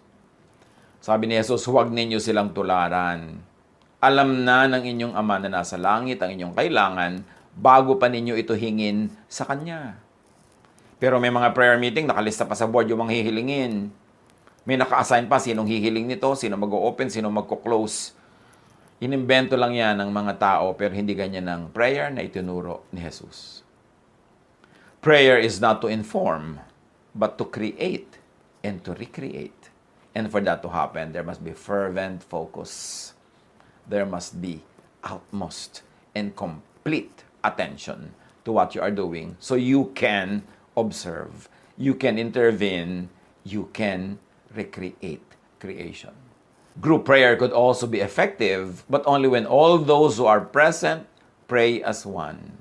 Sabi ni Jesus, huwag ninyo silang tularan. Alam na ng inyong Ama na nasa langit ang inyong kailangan bago pa ninyo ito hingin sa Kanya. Pero may mga prayer meeting, nakalista pa sa board yung mga hihilingin. May naka-assign pa sinong hihiling nito, sino mag-o-open, sino magko-close. Inimbento lang yan ng mga tao, pero hindi ganyan ang prayer na itinuro ni Jesus. Prayer is not to inform, but to create and to recreate. And for that to happen, there must be fervent focus. There must be utmost and complete attention to what you are doing so you can observe, you can intervene, you can recreate creation. Group prayer could also be effective, but only when all those who are present pray as one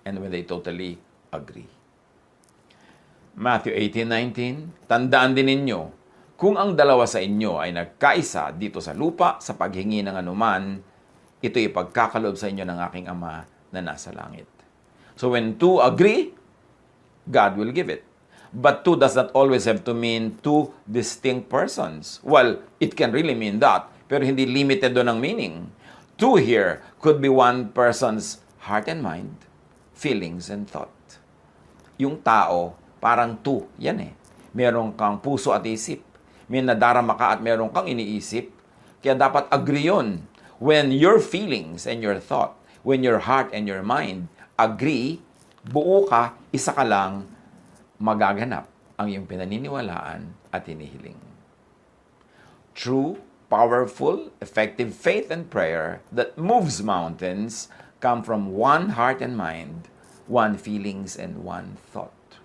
and when they totally agree. Matthew 18:19, tandaan din ninyo, kung ang dalawa sa inyo ay nagkaisa dito sa lupa sa paghingi ng anuman, ito'y ipagkakaloob sa inyo ng aking Ama na nasa langit. So when two agree, God will give it. But two does not always have to mean two distinct persons. Well, it can really mean that, pero hindi limited doon ang meaning. Two here could be one person's heart and mind, feelings and thought. Yung tao, parang two, yan eh. Meron kang puso at isip. May nadarama ka at meron kang iniisip. Kaya dapat agree yun. When your feelings and your thought, when your heart and your mind agree, buo ka, isa ka lang, magaganap ang iyong pinaniniwalaan at hinihiling. True, powerful, effective faith and prayer that moves mountains come from one heart and mind, one feelings and one thought.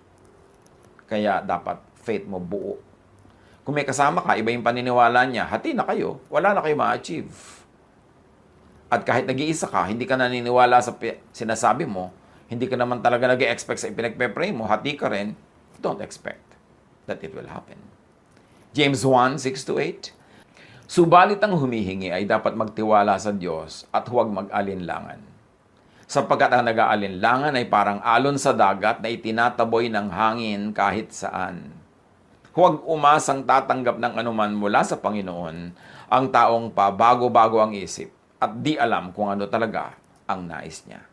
Kaya dapat faith mo buo. Kung may kasama ka, iba yung paniniwala niya, hati na kayo, wala na kayo ma-achieve. At kahit nag-iisa ka, hindi ka naniniwala sa sinasabi mo, hindi ka naman talaga nag-expect sa ipinagpe-pray mo, hati ka rin, don't expect that it will happen. James 1:6-8, subalit ang humihingi ay dapat magtiwala sa Diyos at huwag mag-alinlangan. Sapagkat ang nag-aalinlangan ay parang alon sa dagat na itinataboy ng hangin kahit saan. Huwag umasang tatanggap ng anuman mula sa Panginoon ang taong pabago-bago ang isip at di alam kung ano talaga ang nais niya.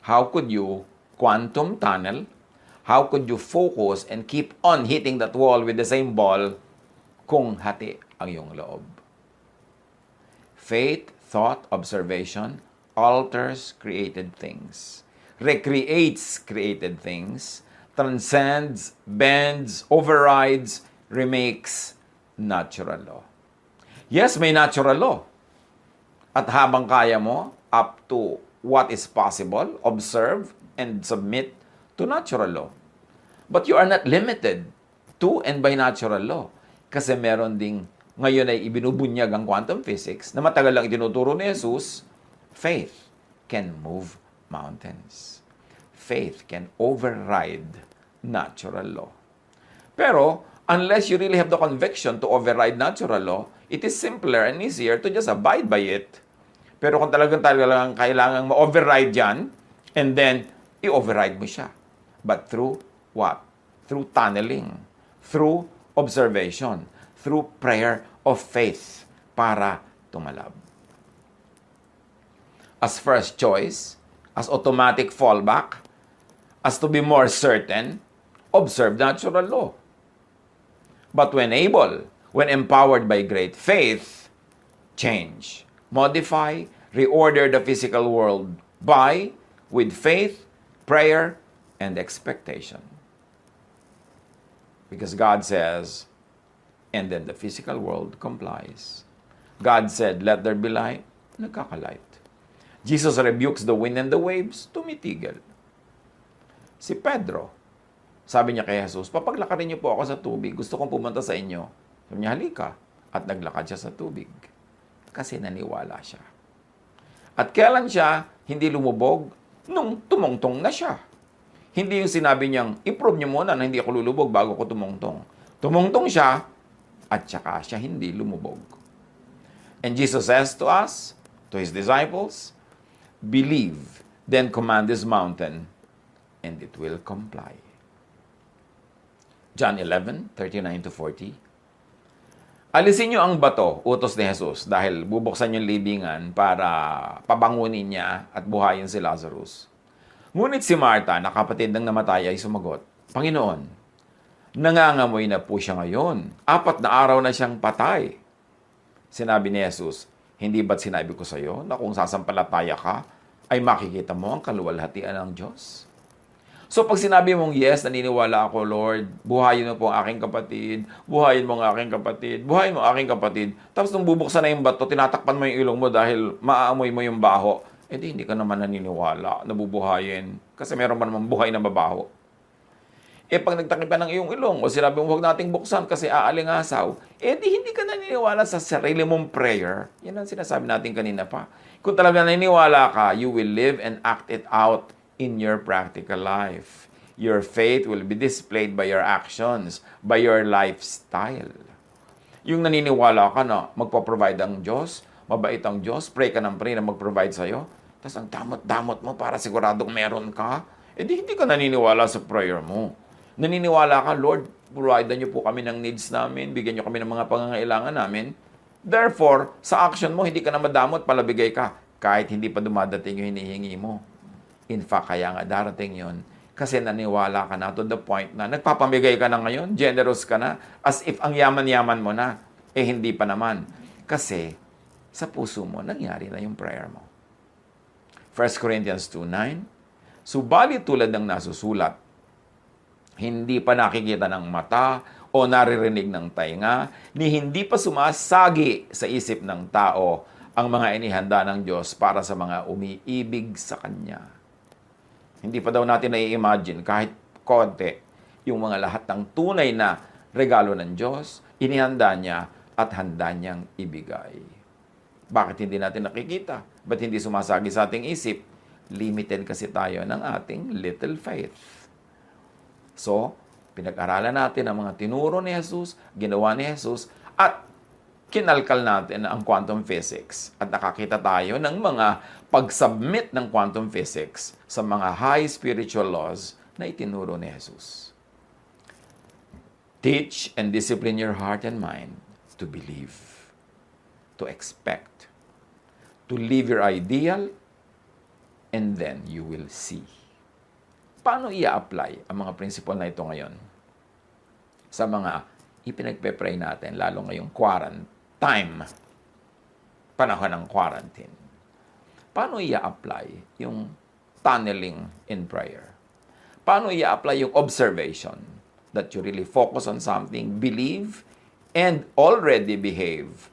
How could you quantum tunnel? How could you focus and keep on hitting that wall with the same ball kung hati ang iyong loob? Faith, thought, observation alters created things, recreates created things, transcends, bends, overrides, remakes natural law. Yes, may natural law. At habang kaya mo, up to what is possible, observe and submit to natural law. But you are not limited to and by natural law. Kasi meron ding, ngayon ay ibinubunyag ang quantum physics na matagal lang itinuturo ni Jesus, faith can move mountains. Faith can override natural law. Pero, unless you really have the conviction to override natural law, it is simpler and easier to just abide by it. Pero kung talagang kailangang ma-override yan, and then, i-override mo siya. But through what? Through tunneling, through observation, through prayer of faith para tumalab. As first choice, as automatic fallback, as to be more certain, observe natural law. But when able, when empowered by great faith, change, modify, reorder the physical world by, with faith, prayer, and expectation. Because God says, and then the physical world complies. God said, let there be light, nagkakalight. Jesus rebukes the wind and the waves, tumitigil. Si Pedro, sabi niya kay Jesus, papaglakarin niyo po ako sa tubig, gusto kong pumunta sa inyo. Sabi niya, halika. At naglakad siya sa tubig. Kasi naniwala siya. At kailan siya hindi lumubog? Nung tumungtong na siya. Hindi yung sinabi niyang, i-prove niyo muna na hindi ako lulubog bago ko tumungtong. Tumungtong siya, at saka siya hindi lumubog. And Jesus says to us, to His disciples, believe, then command this mountain, and it will comply. John 11:39-40. Alisin niyo ang bato, utos ni Jesus, dahil bubuksan yung libingan para pabangunin niya at buhayin si Lazarus. Ngunit si Martha, na kapatid ng namatay, ay sumagot, Panginoon, nangangamoy na po siya ngayon. 4 na araw na siyang patay. Sinabi ni Jesus, hindi ba't sinabi ko sa iyo na kung sasampalataya ka, ay makikita mo ang kaluwalhatian ng Diyos? So pag sinabi mong, yes, naniniwala ako, Lord, buhayin mo po ang aking kapatid, buhayin mo ang aking kapatid, buhayin mo ang aking kapatid, tapos nung bubuksan na yung bato, tinatakpan mo yung ilong mo dahil maaamoy mo yung baho, hindi ka naman naniniwala na bubuhayin kasi meron man naman buhay na mabaho. Pag nagtakip ka ng iyong ilong o sinabi mo, huwag nating buksan kasi aalingasaw, hindi ka naniniwala sa sarili mong prayer. Yan ang sinasabi natin kanina pa. Kung talaga naniniwala ka, you will live and act it out in your practical life. Your faith will be displayed by your actions, by your lifestyle. Yung naniniwala ka na magpo-provide ang Diyos, mabait ang Diyos, pray ka ng pray na mag-provide sa'yo, tapos ang damot-damot mo para siguradong meron ka, hindi ka naniniwala sa prayer mo. Naniniwala ka, Lord, provide niyo po kami ng needs namin, bigyan niyo kami ng mga pangangailangan namin. Therefore, sa action mo, hindi ka na madamot, palabigay ka, kahit hindi pa dumadating yung hinihingi mo. In fact, kaya nga darating yun, kasi naniwala ka na to the point na nagpapamigay ka na ngayon, generous ka na, as if ang yaman-yaman mo na, hindi pa naman. Kasi, sa puso mo, nangyari na yung prayer mo. 1 Corinthians 2:9, subalit tulad ng nasusulat, hindi pa nakikita ng mata o naririnig ng tainga, ni hindi pa sumasagi sa isip ng tao ang mga inihanda ng Diyos para sa mga umiibig sa Kanya. Hindi pa daw natin na-imagine kahit konti yung mga lahat ng tunay na regalo ng Diyos, inihanda niya at handa niyang ibigay. Bakit hindi natin nakikita? Ba't hindi sumasagi sa ating isip? Limited kasi tayo ng ating little faith. So, pinag-aralan natin ang mga tinuro ni Jesus, ginawa ni Jesus, at kinalkal natin ang quantum physics. At nakakita tayo ng mga pag-submit ng quantum physics sa mga high spiritual laws na itinuro ni Jesus. Teach and discipline your heart and mind to believe, to expect, to live your ideal, and then you will see. Paano i-apply ang mga principle na ito ngayon sa mga ipinagpe-pray natin, lalo ngayong quarantine, panahon ng quarantine? Paano i-apply yung tunneling in prayer? Paano i-apply yung observation that you really focus on something, believe, and already behave,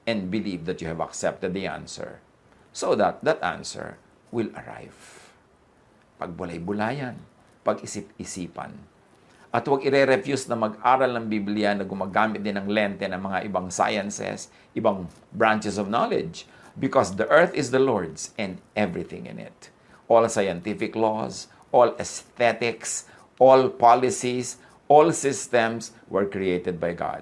and believe that you have accepted the answer so that that answer will arrive. Pagbulay-bulayan, pag-isip-isipan. At huwag ire-refuse na mag-aral ng Biblia na gumagamit din ng lente ng mga ibang sciences, ibang branches of knowledge. Because the earth is the Lord's and everything in it. All scientific laws, all aesthetics, all policies, all systems were created by God.